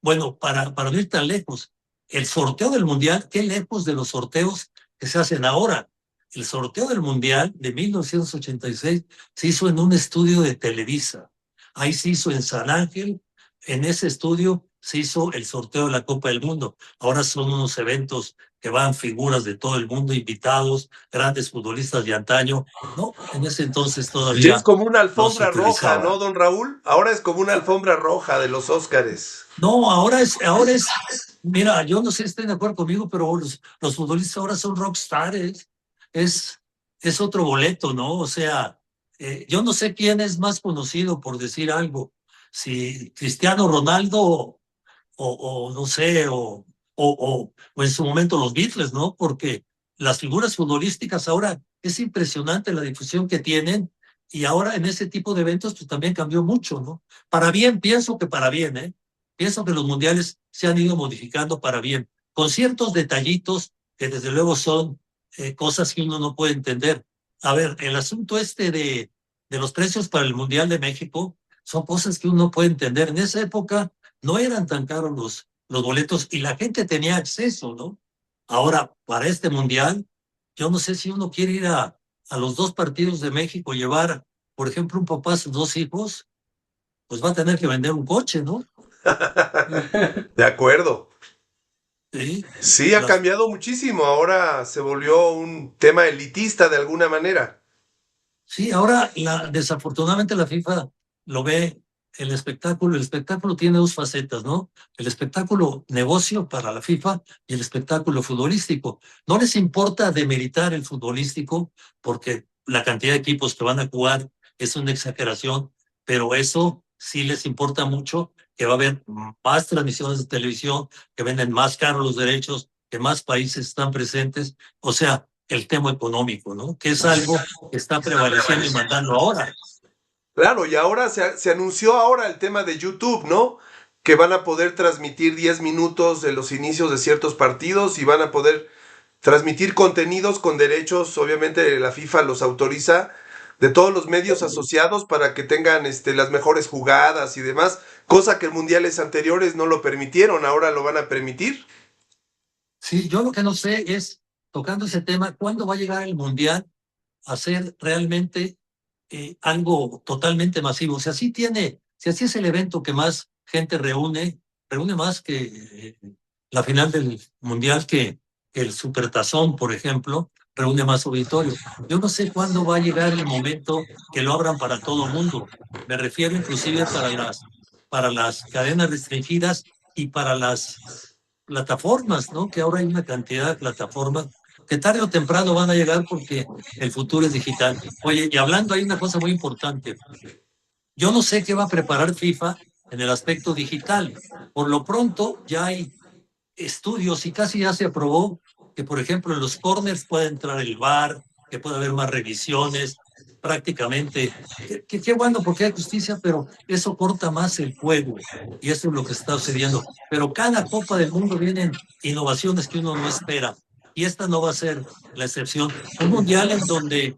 bueno, para no ir tan lejos, el sorteo del Mundial, qué lejos de los sorteos que se hacen ahora. El sorteo del Mundial de 1986 se hizo en un estudio de Televisa. Ahí se hizo en San Ángel. En ese estudio se hizo el sorteo de la Copa del Mundo. Ahora son unos eventos que van figuras de todo el mundo, invitados, grandes futbolistas de antaño. No, en ese entonces todavía. Ya es como una alfombra roja, ¿no, don Raúl? Ahora es como una alfombra roja de los Óscares. No, ahora es, mira, yo no sé si estén de acuerdo conmigo, pero los futbolistas ahora son rockstars. Es otro boleto, ¿no? O sea, yo no sé quién es más conocido, por decir algo, si Cristiano Ronaldo o no sé, o en su momento los Beatles, ¿no? Porque las figuras futbolísticas ahora es impresionante la difusión que tienen y ahora en ese tipo de eventos pues también cambió mucho, ¿no? Para bien, pienso que para bien, ¿eh? Pienso que los mundiales se han ido modificando para bien, con ciertos detallitos que desde luego son cosas que uno no puede entender. A ver, el asunto de los precios para el Mundial de México son cosas que uno no puede entender. En esa época no eran tan caros los boletos y la gente tenía acceso, ¿no? Ahora, para este Mundial, yo no sé si uno quiere ir a los dos partidos de México, llevar, por ejemplo, un papá a sus dos hijos, pues va a tener que vender un coche, ¿no? De acuerdo. Sí, sí, ha cambiado muchísimo. Ahora se volvió un tema elitista de alguna manera. Sí, ahora desafortunadamente la FIFA lo ve el espectáculo. El espectáculo tiene dos facetas, ¿no? El espectáculo negocio para la FIFA y el espectáculo futbolístico. No les importa demeritar el futbolístico porque la cantidad de equipos que van a jugar es una exageración, pero eso sí les importa mucho, que va a haber más transmisiones de televisión, que venden más caros los derechos, que más países están presentes. O sea, el tema económico, ¿no? Que es algo que está prevaleciendo y mandando ahora. Claro, y ahora se anunció ahora el tema de YouTube, ¿no? Que van a poder transmitir 10 minutos de los inicios de ciertos partidos y van a poder transmitir contenidos con derechos, obviamente la FIFA los autoriza, de todos los medios asociados para que tengan las mejores jugadas y demás, cosa que en mundiales anteriores no lo permitieron, ahora lo van a permitir. Sí, yo lo que no sé es, tocando ese tema, ¿cuándo va a llegar el mundial a ser realmente algo totalmente masivo? Si así es el evento que más gente reúne más que la final del mundial, que el Supertazón, por ejemplo, reúne más auditorio. Yo no sé cuándo va a llegar el momento que lo abran para todo el mundo. Me refiero inclusive para las cadenas restringidas y para las plataformas, ¿no? Que ahora hay una cantidad de plataformas que tarde o temprano van a llegar porque el futuro es digital. Oye, y hablando, hay una cosa muy importante. Yo no sé qué va a preparar FIFA en el aspecto digital. Por lo pronto, ya hay estudios y casi ya se aprobó que, por ejemplo, en los corners puede entrar el VAR, que puede haber más revisiones, prácticamente. Qué bueno porque hay justicia, pero eso corta más el juego y eso es lo que está sucediendo. Pero cada Copa del Mundo vienen innovaciones que uno no espera y esta no va a ser la excepción. Un mundial en donde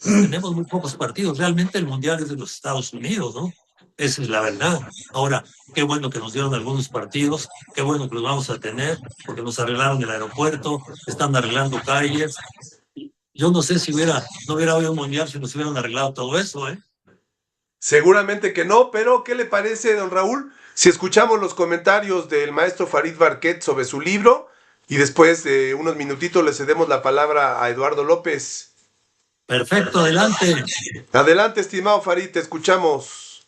tenemos muy pocos partidos. Realmente el mundial es de los Estados Unidos, ¿no? Esa es la verdad. Ahora, qué bueno que nos dieron algunos partidos, qué bueno que los vamos a tener, porque nos arreglaron el aeropuerto, están arreglando calles. Yo no sé si no hubiera habido un mundial si nos hubieran arreglado todo eso, ¿eh? Seguramente que no, pero ¿qué le parece, don Raúl, si escuchamos los comentarios del maestro Farid Barquet sobre su libro y después de unos minutitos le cedemos la palabra a Eduardo López? Perfecto, adelante. Adelante, estimado Farid, te escuchamos.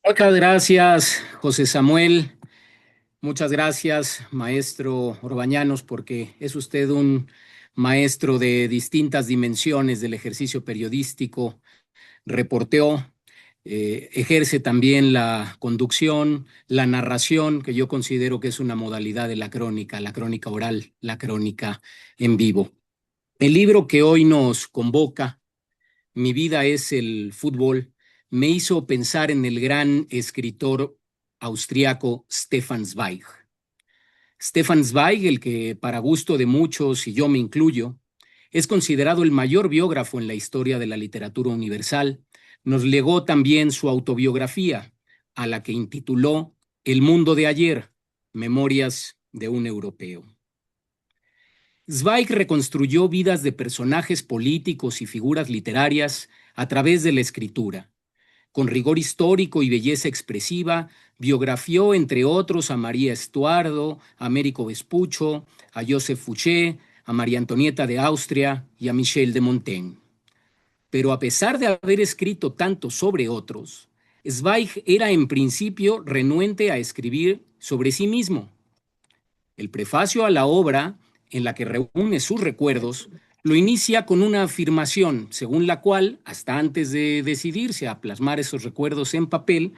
Muchas gracias, José Samuel. Muchas gracias, maestro Orbañanos, porque es usted un maestro de distintas dimensiones del ejercicio periodístico. Reporteó, ejerce también la conducción, la narración, que yo considero que es una modalidad de la crónica oral, la crónica en vivo. El libro que hoy nos convoca, Mi vida es el fútbol, me hizo pensar en el gran escritor austriaco Stefan Zweig. Stefan Zweig, el que para gusto de muchos, y yo me incluyo, es considerado el mayor biógrafo en la historia de la literatura universal, nos legó también su autobiografía, a la que intituló El mundo de ayer, Memorias de un europeo. Zweig reconstruyó vidas de personajes políticos y figuras literarias a través de la escritura. Con rigor histórico y belleza expresiva, biografió, entre otros, a María Estuardo, a Américo Vespuccio, a Joseph Fouché, a María Antonieta de Austria y a Michel de Montaigne. Pero a pesar de haber escrito tanto sobre otros, Zweig era en principio renuente a escribir sobre sí mismo. El prefacio a la obra, en la que reúne sus recuerdos, lo inicia con una afirmación, según la cual, hasta antes de decidirse a plasmar esos recuerdos en papel,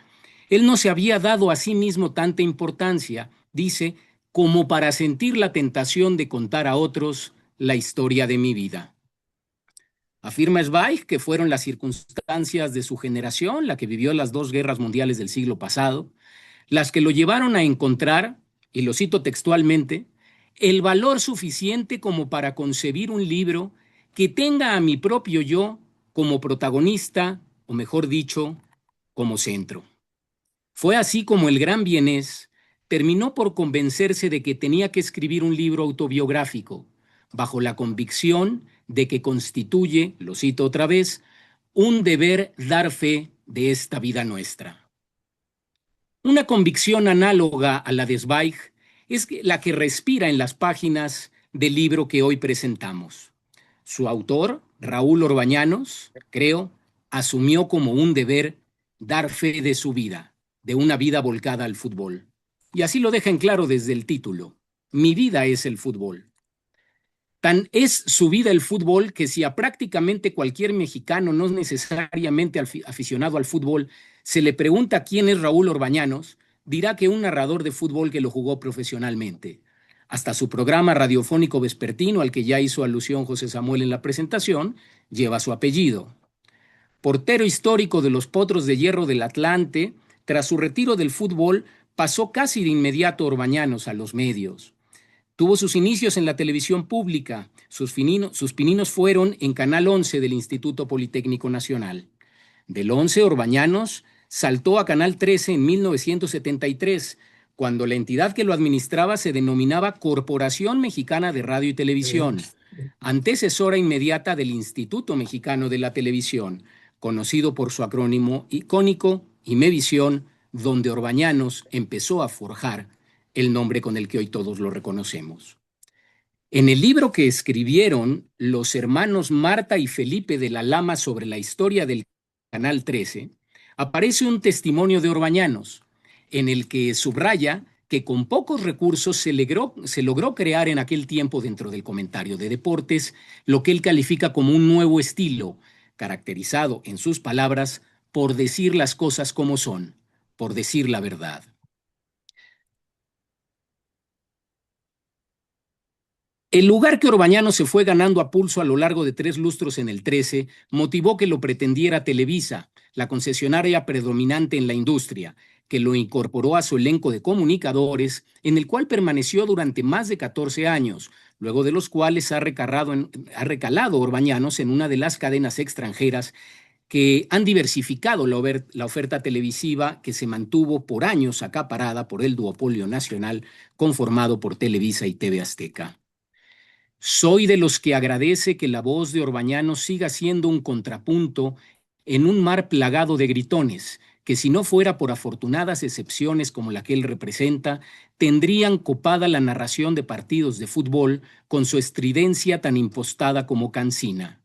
él no se había dado a sí mismo tanta importancia, dice, como para sentir la tentación de contar a otros la historia de mi vida. Afirma Zweig que fueron las circunstancias de su generación, la que vivió las 2 guerras mundiales del siglo pasado, las que lo llevaron a encontrar, y lo cito textualmente, el valor suficiente como para concebir un libro que tenga a mi propio yo como protagonista, o mejor dicho, como centro. Fue así como el gran vienés terminó por convencerse de que tenía que escribir un libro autobiográfico, bajo la convicción de que constituye, lo cito otra vez, un deber dar fe de esta vida nuestra. Una convicción análoga a la de Zweig es la que respira en las páginas del libro que hoy presentamos. Su autor, Raúl Orbañanos, creo, asumió como un deber dar fe de su vida, de una vida volcada al fútbol. Y así lo deja en claro desde el título. Mi vida es el fútbol. Tan es su vida el fútbol que si a prácticamente cualquier mexicano, no necesariamente aficionado al fútbol, se le pregunta quién es Raúl Orbañanos, dirá que un narrador de fútbol que lo jugó profesionalmente. Hasta su programa radiofónico vespertino, al que ya hizo alusión José Samuel en la presentación, lleva su apellido. Portero histórico de los Potros de Hierro del Atlante, tras su retiro del fútbol, pasó casi de inmediato Orbañanos a los medios. Tuvo sus inicios en la televisión pública. Sus pininos fueron en Canal 11 del Instituto Politécnico Nacional. Del 11, Orbañanos saltó a Canal 13 en 1973, cuando la entidad que lo administraba se denominaba Corporación Mexicana de Radio y Televisión, antecesora inmediata del Instituto Mexicano de la Televisión, conocido por su acrónimo icónico Imevisión, donde Orbañanos empezó a forjar el nombre con el que hoy todos lo reconocemos. En el libro que escribieron los hermanos Marta y Felipe de la Lama sobre la historia del Canal 13, aparece un testimonio de Orbañanos, en el que subraya que con pocos recursos se logró crear en aquel tiempo dentro del comentario de deportes lo que él califica como un nuevo estilo, caracterizado, en sus palabras, por decir las cosas como son, por decir la verdad. El lugar que Orbañanos se fue ganando a pulso a lo largo de 3 lustros en el 13 motivó que lo pretendiera Televisa, la concesionaria predominante en la industria, que lo incorporó a su elenco de comunicadores, en el cual permaneció durante más de 14 años, luego de los cuales ha recalado Orbañanos en una de las cadenas extranjeras que han diversificado la oferta televisiva que se mantuvo por años acaparada por el duopolio nacional conformado por Televisa y TV Azteca. Soy de los que agradece que la voz de Orbañanos siga siendo un contrapunto en un mar plagado de gritones, que si no fuera por afortunadas excepciones como la que él representa, tendrían copada la narración de partidos de fútbol con su estridencia tan impostada como cansina.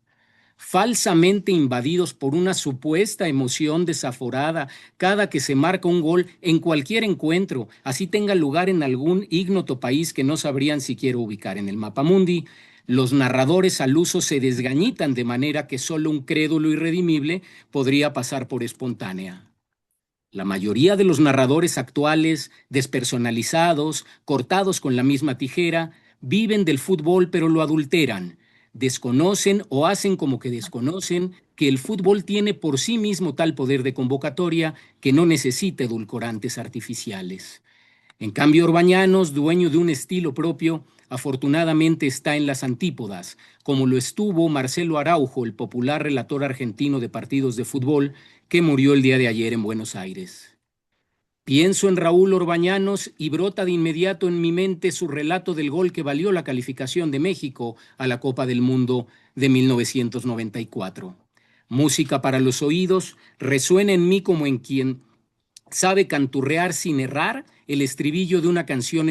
Falsamente invadidos por una supuesta emoción desaforada cada que se marca un gol en cualquier encuentro, así tenga lugar en algún ignoto país que no sabrían siquiera ubicar en el mapamundi, los narradores al uso se desgañitan de manera que solo un crédulo irredimible podría pasar por espontánea. La mayoría de los narradores actuales, despersonalizados, cortados con la misma tijera, viven del fútbol pero lo adulteran. Desconocen o hacen como que desconocen que el fútbol tiene por sí mismo tal poder de convocatoria que no necesita edulcorantes artificiales. En cambio, Orbañanos, dueño de un estilo propio, afortunadamente está en las antípodas, como lo estuvo Marcelo Araujo, el popular relator argentino de partidos de fútbol, que murió el día de ayer en Buenos Aires. Pienso en Raúl Orbañanos y brota de inmediato en mi mente su relato del gol que valió la calificación de México a la Copa del Mundo de 1994. Música para los oídos, resuena en mí como en quien sabe canturrear sin errar el estribillo de una canción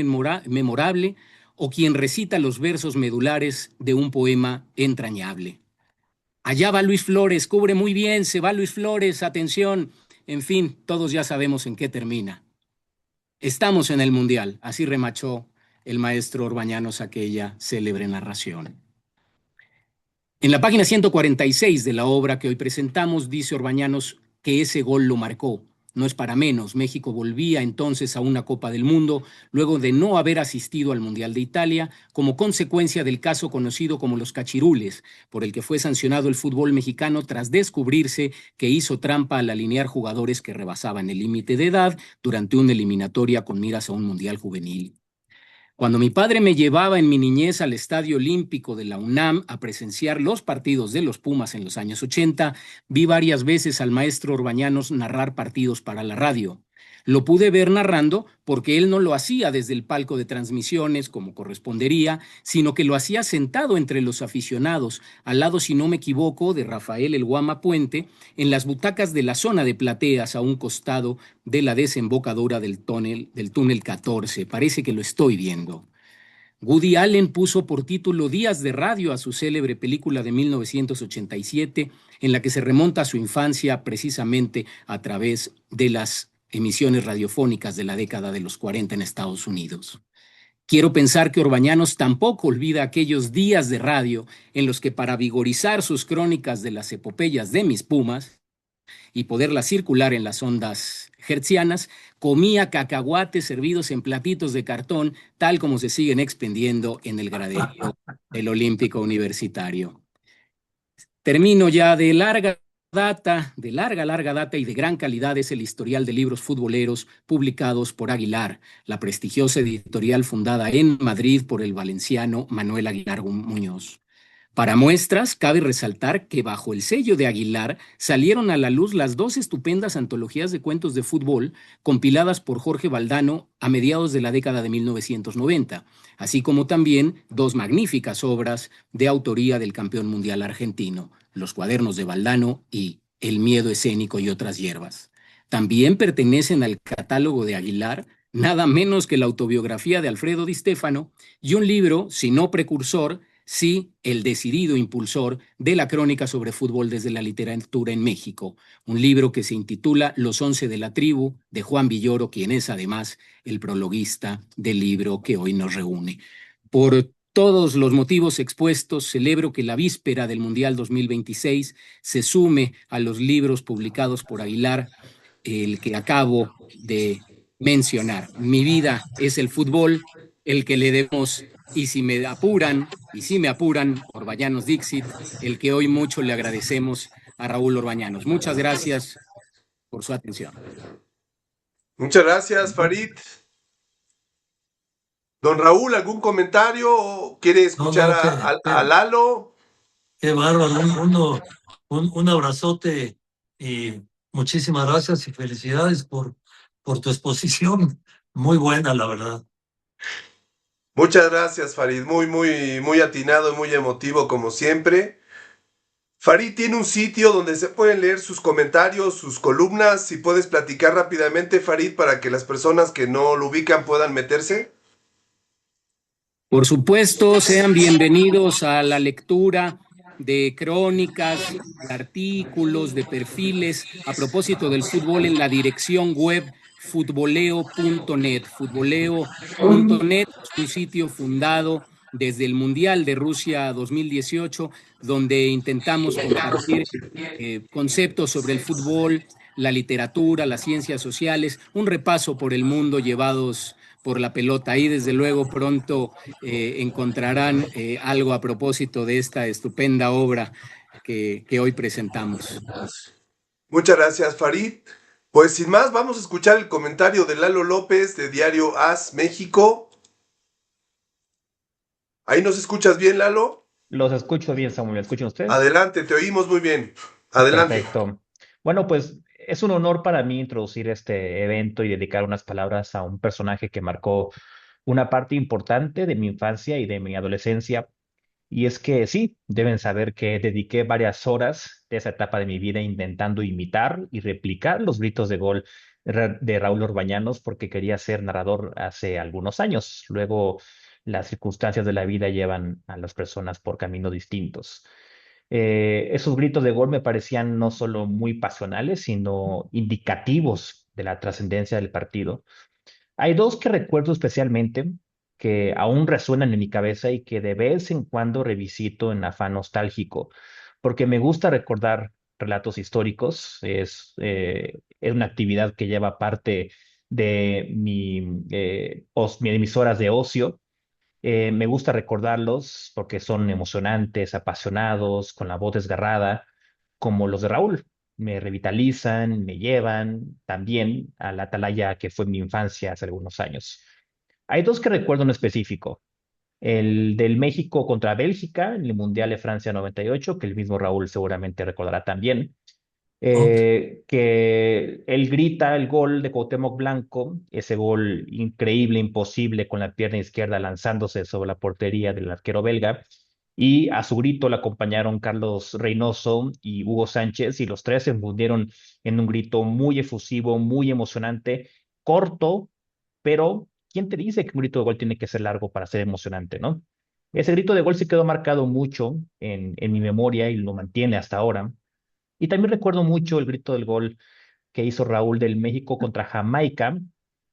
memorable o quien recita los versos medulares de un poema entrañable. Allá va Luis Flores, cubre muy bien, se va Luis Flores, atención. En fin, todos ya sabemos en qué termina. Estamos en el Mundial, así remachó el maestro Orbañanos aquella célebre narración. En la página 146 de la obra que hoy presentamos, dice Orbañanos que ese gol lo marcó. No es para menos, México volvía entonces a una Copa del Mundo luego de no haber asistido al Mundial de Italia como consecuencia del caso conocido como los cachirules, por el que fue sancionado el fútbol mexicano tras descubrirse que hizo trampa al alinear jugadores que rebasaban el límite de edad durante una eliminatoria con miras a un Mundial juvenil. Cuando mi padre me llevaba en mi niñez al Estadio Olímpico de la UNAM a presenciar los partidos de los Pumas en los años 80, vi varias veces al maestro Orbañanos narrar partidos para la radio. Lo pude ver narrando porque él no lo hacía desde el palco de transmisiones como correspondería, sino que lo hacía sentado entre los aficionados, al lado, si no me equivoco, de Rafael El Guama Puente, en las butacas de la zona de plateas a un costado de la desembocadura del túnel 14. Parece que lo estoy viendo. Woody Allen puso por título Días de Radio a su célebre película de 1987, en la que se remonta a su infancia precisamente a través de las emisiones radiofónicas de la década de los 40 en Estados Unidos. Quiero pensar que Orbañanos tampoco olvida aquellos días de radio en los que, para vigorizar sus crónicas de las epopeyas de mis Pumas y poderlas circular en las ondas hertzianas, comía cacahuates servidos en platitos de cartón, tal como se siguen expendiendo en el graderío del Olímpico Universitario. Termino ya. De larga data y de gran calidad es el historial de libros futboleros publicados por Aguilar, la prestigiosa editorial fundada en Madrid por el valenciano Manuel Aguilar Muñoz. Para muestras, cabe resaltar que bajo el sello de Aguilar salieron a la luz las 2 estupendas antologías de cuentos de fútbol compiladas por Jorge Valdano a mediados de la década de 1990, así como también 2 magníficas obras de autoría del campeón mundial argentino, Los cuadernos de Valdano y El miedo escénico y otras hierbas. También pertenecen al catálogo de Aguilar nada menos que la autobiografía de Alfredo Di Stéfano y un libro, si no precursor, sí, el decidido impulsor de la crónica sobre fútbol desde la literatura en México, un libro que se intitula Los 11 de la tribu, de Juan Villoro, quien es además el prologuista del libro que hoy nos reúne. Por todos los motivos expuestos, celebro que la víspera del Mundial 2026 se sume a los libros publicados por Aguilar, el que acabo de mencionar. Mi vida es el fútbol, el que le debemos, y si me apuran, Orbañanos Dixit, el que hoy mucho le agradecemos a Raúl Orbañanos. Muchas gracias por su atención. Muchas gracias, Farid. Don Raúl, ¿algún comentario? ¿Quiere escuchar a Lalo? Qué bárbaro, un abrazote y muchísimas gracias y felicidades por tu exposición. Muy buena, la verdad. Muchas gracias, Farid. Muy atinado y muy emotivo, como siempre. Farid tiene un sitio donde se pueden leer sus comentarios, sus columnas. Si puedes platicar rápidamente, Farid, para que las personas que no lo ubican puedan meterse. Por supuesto, sean bienvenidos a la lectura de crónicas, de artículos, de perfiles a propósito del fútbol en la dirección web futboleo.net. Futboleo.net es un sitio fundado desde el Mundial de Rusia 2018, donde intentamos compartir conceptos sobre el fútbol, la literatura, las ciencias sociales, un repaso por el mundo llevados por la pelota. Ahí desde luego pronto encontrarán algo a propósito de esta estupenda obra que hoy presentamos. Muchas gracias, Farid. Pues sin más, vamos a escuchar el comentario de Lalo López de Diario AS México. ¿Ahí nos escuchas bien, Lalo? Los escucho bien, Samuel. ¿Me escuchan ustedes? Adelante, te oímos muy bien. Adelante. Perfecto. Bueno, pues es un honor para mí introducir este evento y dedicar unas palabras a un personaje que marcó una parte importante de mi infancia y de mi adolescencia. Y es que sí, deben saber que dediqué varias horas de esa etapa de mi vida intentando imitar y replicar los gritos de gol de Raúl Orbañanos porque quería ser narrador hace algunos años. Luego, las circunstancias de la vida llevan a las personas por caminos distintos. Esos gritos de gol me parecían no solo muy pasionales, sino indicativos de la trascendencia del partido. Hay dos que recuerdo especialmente, que aún resuenan en mi cabeza y que de vez en cuando revisito en afán nostálgico, porque me gusta recordar relatos históricos. Es una actividad que lleva parte de de mis horas de ocio. Me gusta recordarlos porque son emocionantes, apasionados, con la voz desgarrada, como los de Raúl. Me revitalizan, me llevan también a la atalaya que fue mi infancia hace algunos años. Hay dos que recuerdo en específico. El del México contra Bélgica en el Mundial de Francia 98, que el mismo Raúl seguramente recordará también, que él grita el gol de Cuauhtémoc Blanco, ese gol increíble, imposible, con la pierna izquierda lanzándose sobre la portería del arquero belga, y a su grito le acompañaron Carlos Reynoso y Hugo Sánchez, y los tres se fundieron en un grito muy efusivo, muy emocionante, corto, pero ¿quién te dice que un grito de gol tiene que ser largo para ser emocionante, no? Ese grito de gol se quedó marcado mucho en mi memoria y lo mantiene hasta ahora. Y también recuerdo mucho el grito del gol que hizo Raúl del México contra Jamaica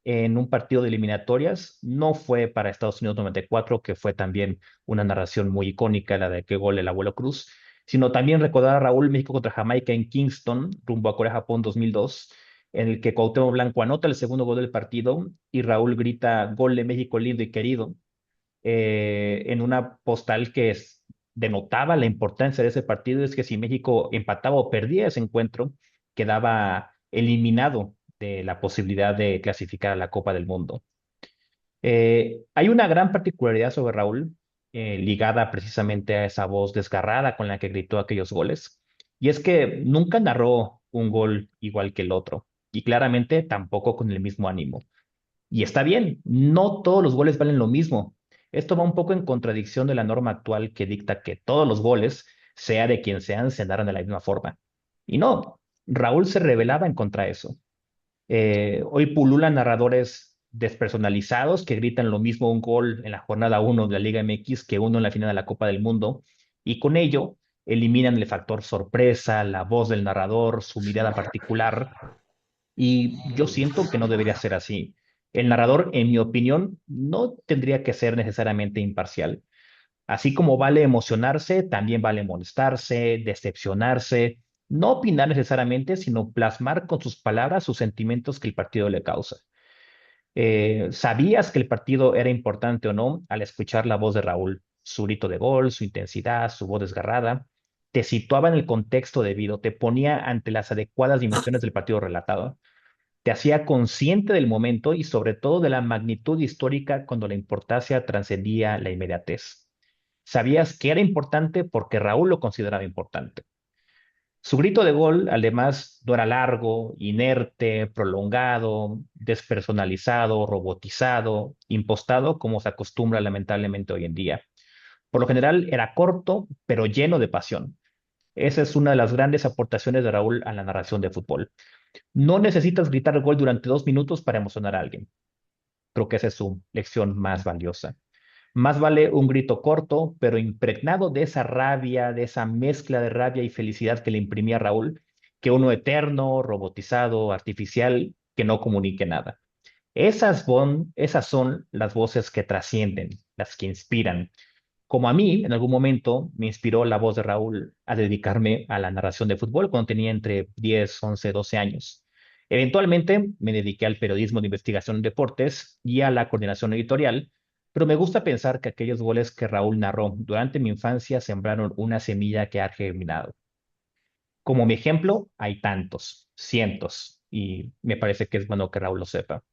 en un partido de eliminatorias. No fue para Estados Unidos 94, que fue también una narración muy icónica, la de qué gol el Abuelo Cruz, sino también recordar a Raúl México contra Jamaica en Kingston, rumbo a Corea-Japón 2002, en el que Cuauhtémoc Blanco anota el segundo gol del partido y Raúl grita gol de México lindo y querido, en una postal que denotaba la importancia de ese partido. Es que si México empataba o perdía ese encuentro, quedaba eliminado de la posibilidad de clasificar a la Copa del Mundo. Hay una gran particularidad sobre Raúl, ligada precisamente a esa voz desgarrada con la que gritó aquellos goles, y es que nunca narró un gol igual que el otro, y claramente tampoco con el mismo ánimo. Y está bien, no todos los goles valen lo mismo. Esto va un poco en contradicción de la norma actual que dicta que todos los goles, sea de quien sean, se narran de la misma forma. Y no, Raúl se rebelaba en contra de eso. Hoy pululan narradores despersonalizados que gritan lo mismo un gol en la jornada 1 de la Liga MX que uno en la final de la Copa del Mundo, y con ello eliminan el factor sorpresa, la voz del narrador, su mirada particular, y yo siento que no debería ser así. El narrador, en mi opinión, no tendría que ser necesariamente imparcial. Así como vale emocionarse, también vale molestarse, decepcionarse, no opinar necesariamente, sino plasmar con sus palabras sus sentimientos que el partido le causa. ¿Sabías que el partido era importante o no al escuchar la voz de Raúl? Su grito de gol, su intensidad, su voz desgarrada, te situaba en el contexto debido, te ponía ante las adecuadas dimensiones del partido relatado, te hacía consciente del momento y sobre todo de la magnitud histórica cuando la importancia trascendía la inmediatez. Sabías que era importante porque Raúl lo consideraba importante. Su grito de gol, además, no era largo, inerte, prolongado, despersonalizado, robotizado, impostado, como se acostumbra lamentablemente hoy en día. Por lo general era corto, pero lleno de pasión. Esa es una de las grandes aportaciones de Raúl a la narración de fútbol. No necesitas gritar el gol durante 2 minutos para emocionar a alguien. Creo que esa es su lección más valiosa. Más vale un grito corto, pero impregnado de esa rabia, de esa mezcla de rabia y felicidad que le imprimía Raúl, que uno eterno, robotizado, artificial, que no comunique nada. Esas son las voces que trascienden, las que inspiran. Como a mí, en algún momento, me inspiró la voz de Raúl a dedicarme a la narración de fútbol cuando tenía entre 10, 11, 12 años. Eventualmente me dediqué al periodismo de investigación en deportes y a la coordinación editorial, pero me gusta pensar que aquellos goles que Raúl narró durante mi infancia sembraron una semilla que ha germinado. Como mi ejemplo, hay tantos, cientos, y me parece que es bueno que Raúl lo sepa.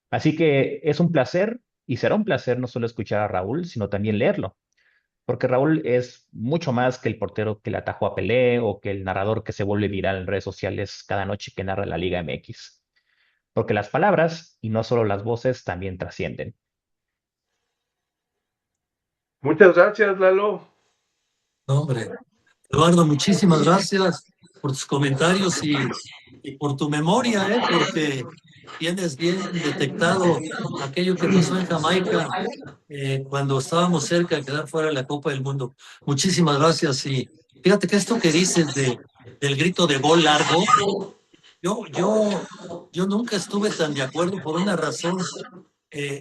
Así que es un placer y será un placer no solo escuchar a Raúl, sino también leerlo, porque Raúl es mucho más que el portero que le atajó a Pelé o que el narrador que se vuelve viral en redes sociales cada noche que narra la Liga MX. Porque las palabras, y no solo las voces, también trascienden. Muchas gracias, Lalo. No, hombre, Eduardo, muchísimas gracias por tus comentarios y por tu memoria, porque tienes bien detectado aquello que pasó en Jamaica cuando estábamos cerca de quedar fuera de la Copa del Mundo. Muchísimas gracias. Y fíjate que esto que dices del grito de gol largo, yo nunca estuve tan de acuerdo por una razón.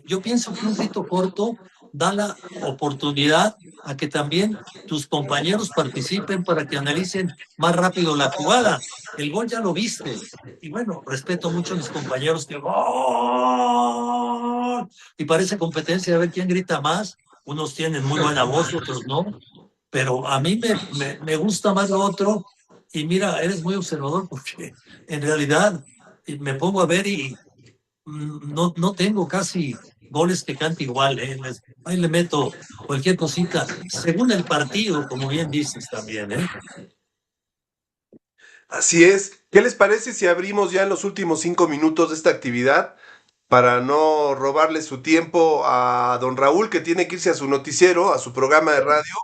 Yo pienso que un grito corto da la oportunidad a que también tus compañeros participen para que analicen más rápido la jugada. El gol ya lo viste. Y bueno, respeto mucho a mis compañeros que ¡gol! Y parece competencia de ver quién grita más. Unos tienen muy buena voz, otros no. Pero a mí me gusta más lo otro. Y mira, eres muy observador porque en realidad me pongo a ver y no tengo casi goles que cante igual, ahí le meto cualquier cosita, según el partido, como bien dices también, Así es. ¿Qué les parece si abrimos ya en los últimos 5 minutos de esta actividad para no robarle su tiempo a don Raúl, que tiene que irse a su noticiero, a su programa de radio?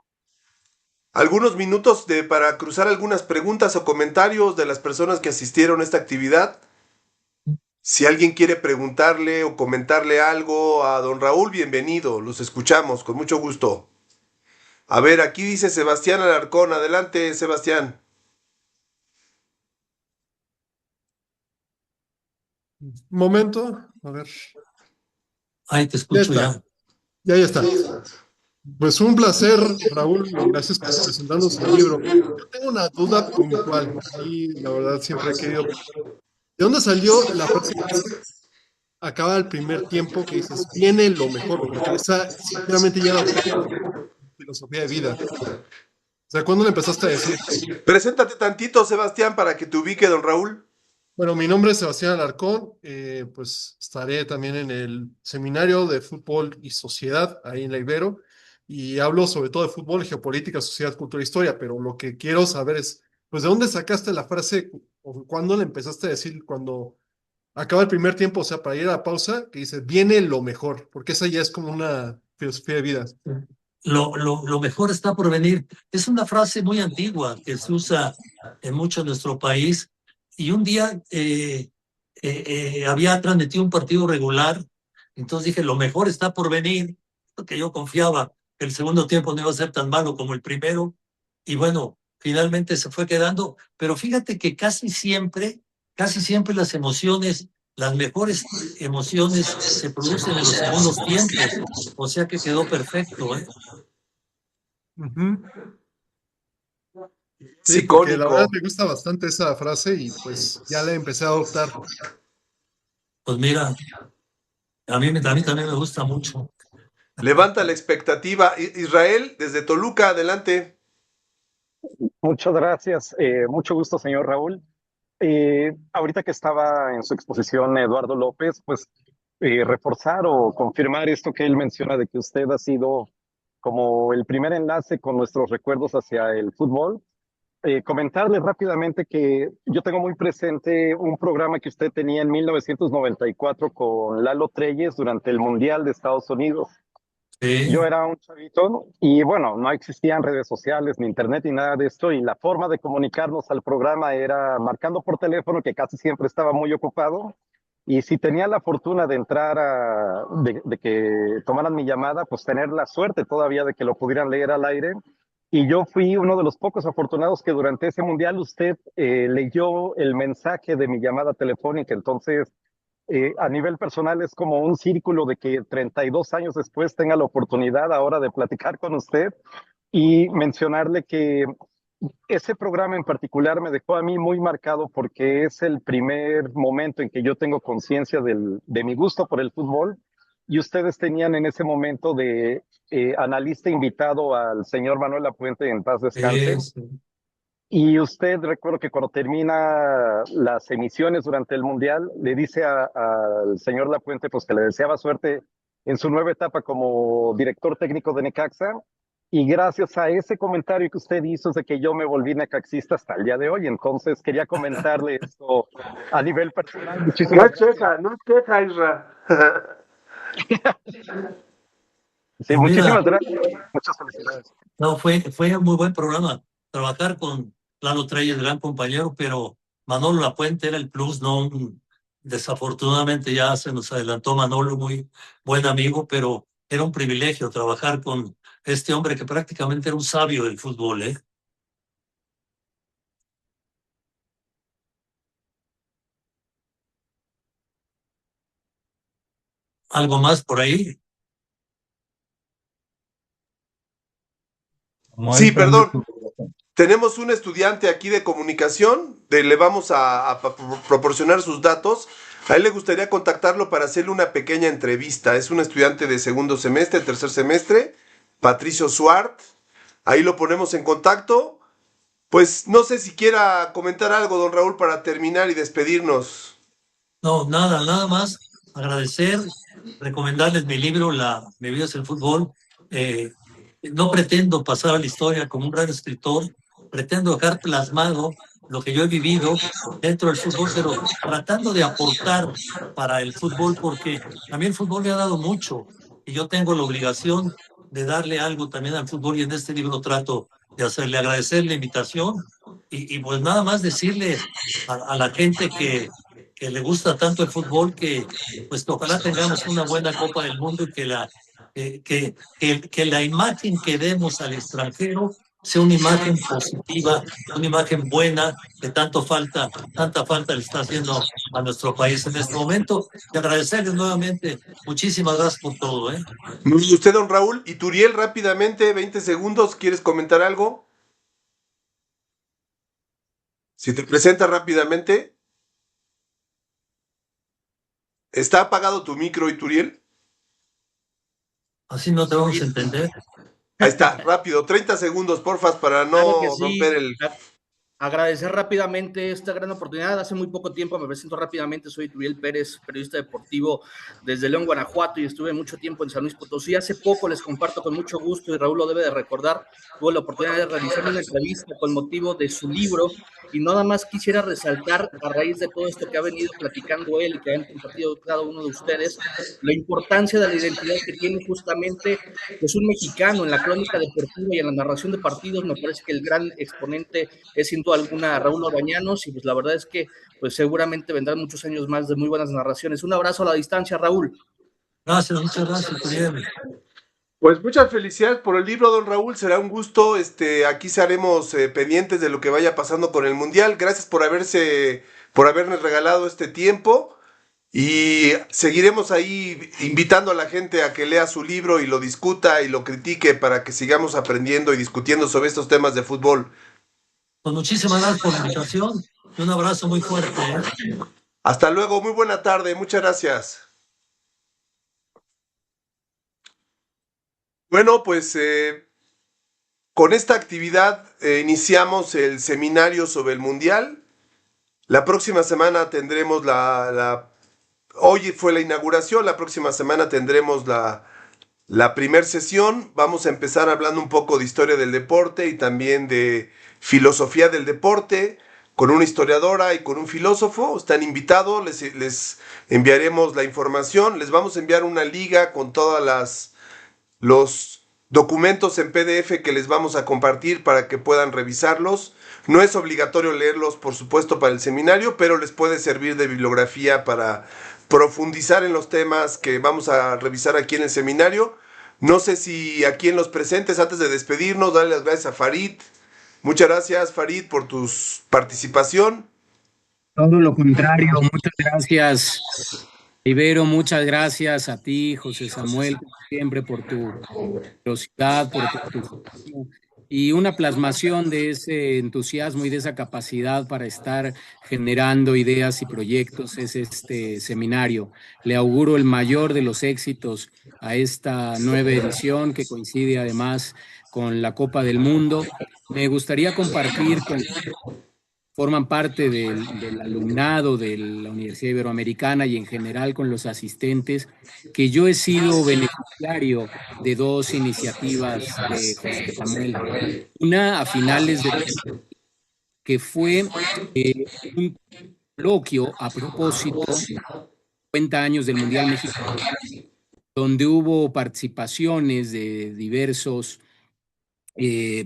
Algunos minutos para cruzar algunas preguntas o comentarios de las personas que asistieron a esta actividad. Si alguien quiere preguntarle o comentarle algo a don Raúl, bienvenido, los escuchamos con mucho gusto. A ver, aquí dice Sebastián Alarcón, adelante, Sebastián. Momento, a ver. Ahí te escucho ya. Ya está. Pues un placer, Raúl, gracias por presentarnos el libro. Yo tengo una duda puntual y la verdad siempre he querido. ¿De dónde salió la frase que acaba el primer tiempo que dices, viene lo mejor? Porque esa sinceramente ya la filosofía de vida. O sea, ¿cuándo le empezaste a decir? Preséntate tantito, Sebastián, para que te ubique, don Raúl. Bueno, mi nombre es Sebastián Alarcón, pues estaré también en el seminario de fútbol y sociedad ahí en la Ibero y hablo sobre todo de fútbol, geopolítica, sociedad, cultura e historia, pero lo que quiero saber es, pues, ¿de dónde sacaste la frase o cuándo le empezaste a decir cuando acaba el primer tiempo, o sea, para ir a la pausa, que dice, viene lo mejor, porque esa ya es como una filosofía de vida? Lo mejor está por venir. Es una frase muy antigua que se usa en mucho de nuestro país. Y un día había transmitido un partido regular, entonces dije, lo mejor está por venir, porque yo confiaba que el segundo tiempo no iba a ser tan malo como el primero, y bueno, finalmente se fue quedando, pero fíjate que casi siempre las emociones, las mejores emociones se producen en los segundos tiempos, o sea que quedó perfecto, ¿eh? Sí, porque la verdad me gusta bastante esa frase y pues ya la empecé a adoptar. Pues mira, a mí también me gusta mucho. Levanta la expectativa. Israel, desde Toluca, adelante. Muchas gracias. Mucho gusto, señor Raúl. Ahorita que estaba en su exposición Eduardo López, pues reforzar o confirmar esto que él menciona de que usted ha sido como el primer enlace con nuestros recuerdos hacia el fútbol. Comentarles rápidamente que yo tengo muy presente un programa que usted tenía en 1994 con Lalo Treyes durante el Mundial de Estados Unidos. Sí. Yo era un chavito y bueno, no existían redes sociales, ni internet, ni nada de esto, y la forma de comunicarnos al programa era marcando por teléfono, que casi siempre estaba muy ocupado, y si tenía la fortuna de entrar de que tomaran mi llamada, pues tener la suerte todavía de que lo pudieran leer al aire. Y yo fui uno de los pocos afortunados que durante ese mundial usted leyó el mensaje de mi llamada telefónica, entonces a nivel personal es como un círculo de que 32 años después tenga la oportunidad ahora de platicar con usted y mencionarle que ese programa en particular me dejó a mí muy marcado porque es el primer momento en que yo tengo conciencia de mi gusto por el fútbol y ustedes tenían en ese momento de analista invitado al señor Manuel Lapuente, en paz descanse. Y usted, recuerdo que cuando termina las emisiones durante el Mundial, le dice al señor Lapuente pues que le deseaba suerte en su nueva etapa como director técnico de Necaxa. Y gracias a ese comentario que usted hizo es de que yo me volví necaxista hasta el día de hoy. Entonces quería comentarle esto a nivel personal. Muchísimas gracias. No es queja, Isra. Sí, muchísimas gracias. Muchas felicidades. No, fue un muy buen programa. Trabajar con Lalo Treyes, gran compañero, pero Manolo Lapuente era el plus, ¿no? Desafortunadamente ya se nos adelantó Manolo, muy buen amigo, pero era un privilegio trabajar con este hombre que prácticamente era un sabio del fútbol, ¿eh? ¿Algo más por ahí? Sí, perdón. Tenemos un estudiante aquí de comunicación, le vamos a proporcionar sus datos. A él le gustaría contactarlo para hacerle una pequeña entrevista. Es un estudiante de segundo semestre, tercer semestre, Patricio Suart. Ahí lo ponemos en contacto. Pues no sé si quiera comentar algo, don Raúl, para terminar y despedirnos. No, nada más agradecer, recomendarles mi libro, Mi vida es el fútbol. No pretendo pasar a la historia como un gran escritor, pretendo dejar plasmado lo que yo he vivido dentro del fútbol, pero tratando de aportar para el fútbol, porque a mí el fútbol me ha dado mucho y yo tengo la obligación de darle algo también al fútbol, y en este libro trato de hacerle, agradecer la invitación y pues nada más decirle a la gente que le gusta tanto el fútbol que pues ojalá tengamos una buena Copa del Mundo y que la imagen que demos al extranjero sea una imagen positiva, una imagen buena, que tanta falta le está haciendo a nuestro país en este momento. Y agradecerles nuevamente. Muchísimas gracias por todo, ¿eh? Usted, don Raúl. Y Turiel, rápidamente, 20 segundos, ¿quieres comentar algo? Si te presenta rápidamente. ¿Está apagado tu micro, Ituriel? Así no te vamos a entender. Ahí está, rápido, 30 segundos, porfas, para no romper el... Agradecer rápidamente esta gran oportunidad. Hace muy poco tiempo me presento rápidamente, soy Turiel Pérez, periodista deportivo desde León, Guanajuato, y estuve mucho tiempo en San Luis Potosí. Hace poco les comparto con mucho gusto, y Raúl lo debe de recordar, tuve la oportunidad de realizar una entrevista con motivo de su libro, y nada más quisiera resaltar, a raíz de todo esto que ha venido platicando él y que han compartido cada uno de ustedes, la importancia de la identidad que tiene justamente pues un mexicano en la crónica deportiva y en la narración de partidos. Me parece que el gran exponente es sin saludo a alguna Raúl Orbañanos y pues la verdad es que pues seguramente vendrán muchos años más de muy buenas narraciones. Un abrazo a la distancia, Raúl. Gracias, muchas gracias, Uriel. Pues muchas felicidades por el libro, don Raúl. Será un gusto. Aquí seremos pendientes de lo que vaya pasando con el Mundial. Gracias por habernos regalado este tiempo. Y seguiremos ahí invitando a la gente a que lea su libro y lo discuta y lo critique para que sigamos aprendiendo y discutiendo sobre estos temas de fútbol. Pues muchísimas gracias por la invitación y un abrazo muy fuerte. Hasta luego, muy buena tarde, muchas gracias. Bueno, pues con esta actividad iniciamos el seminario sobre el Mundial. La próxima semana tendremos hoy fue la inauguración, la próxima semana tendremos la primera sesión. Vamos a empezar hablando un poco de historia del deporte y también de filosofía del deporte, con una historiadora y con un filósofo. Están invitados, les enviaremos la información. Les vamos a enviar una liga con todas los documentos en PDF que les vamos a compartir para que puedan revisarlos. No es obligatorio leerlos, por supuesto, para el seminario, pero les puede servir de bibliografía para profundizar en los temas que vamos a revisar aquí en el seminario. No sé si aquí en los presentes, antes de despedirnos, darle las gracias a Farid. Muchas gracias, Farid, por tu participación. Todo lo contrario, muchas gracias, Ibero, muchas gracias a ti, José Samuel, como siempre, por tu curiosidad, por tu entusiasmo y una plasmación de ese entusiasmo y de esa capacidad para estar generando ideas y proyectos es este seminario. Le auguro el mayor de los éxitos a esta nueva edición que coincide además con la Copa del Mundo. Me gustaría compartir con forman parte del alumnado de la Universidad Iberoamericana y en general con los asistentes, que yo he sido beneficiario de dos iniciativas de José Samuel. Una a finales de que fue un coloquio a propósito de 50 años del Mundial Mexicano, donde hubo participaciones de diversos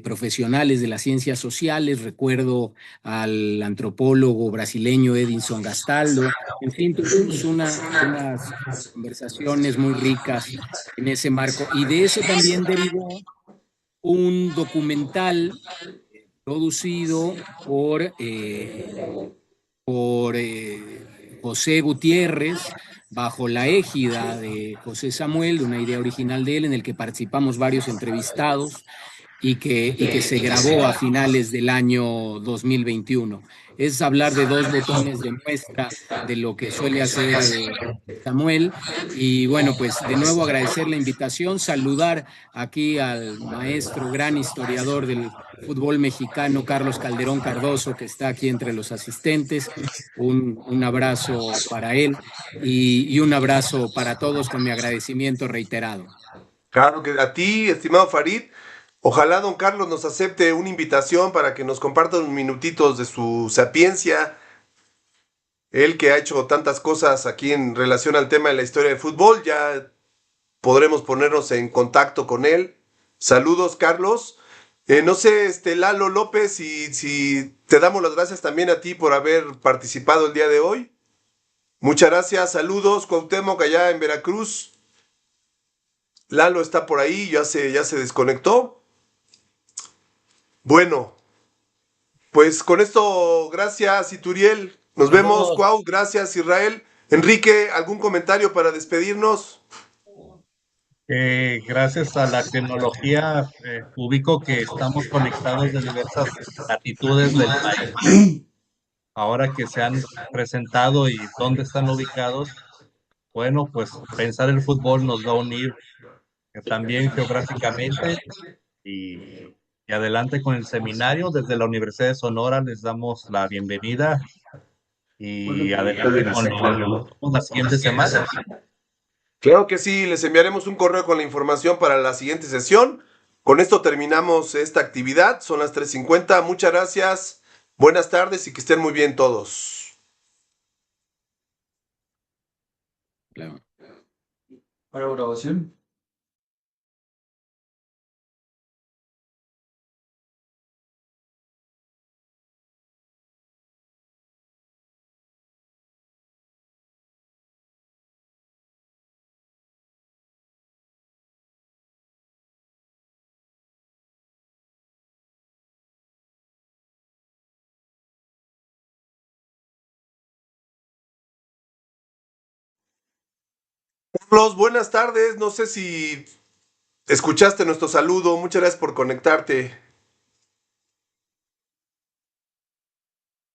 profesionales de las ciencias sociales. Recuerdo al antropólogo brasileño Edinson Gastaldo. En fin, tuvimos unas conversaciones muy ricas en ese marco, y de eso también derivó un documental producido por José Gutiérrez, bajo la égida de José Samuel, de una idea original de él, en el que participamos varios entrevistados, y que se grabó a finales del año 2021. Es hablar de dos botones de muestra de lo que suele hacer Samuel. Y bueno, pues de nuevo agradecer la invitación, saludar aquí al maestro, gran historiador del fútbol mexicano, Carlos Calderón Cardoso, que está aquí entre los asistentes. Un abrazo para él y un abrazo para todos, con mi agradecimiento reiterado. Claro que a ti, estimado Farid. Ojalá don Carlos nos acepte una invitación para que nos comparta unos minutitos de su sapiencia. Él que ha hecho tantas cosas aquí en relación al tema de la historia del fútbol, ya podremos ponernos en contacto con él. Saludos, Carlos. No sé, Lalo López, si te damos las gracias también a ti por haber participado el día de hoy. Muchas gracias, saludos, Cuauhtémoc allá en Veracruz. Lalo está por ahí, ya se desconectó. Bueno, pues con esto, gracias, Ituriel. Nos vemos, Cuau, gracias, Israel. Enrique, ¿algún comentario para despedirnos? Gracias a la tecnología, ubico que estamos conectados de diversas latitudes del país. Ahora que se han presentado y dónde están ubicados, bueno, pues pensar el fútbol nos va a unir también geográficamente, y adelante con el seminario. Desde la Universidad de Sonora les damos la bienvenida y adelante con la siguiente semana. Claro que sí, les enviaremos un correo con la información para la siguiente sesión. Con esto terminamos esta actividad, son las 3:50. Muchas gracias, buenas tardes y que estén muy bien todos. Para grabación. Carlos, buenas tardes. No sé si escuchaste nuestro saludo. Muchas gracias por conectarte.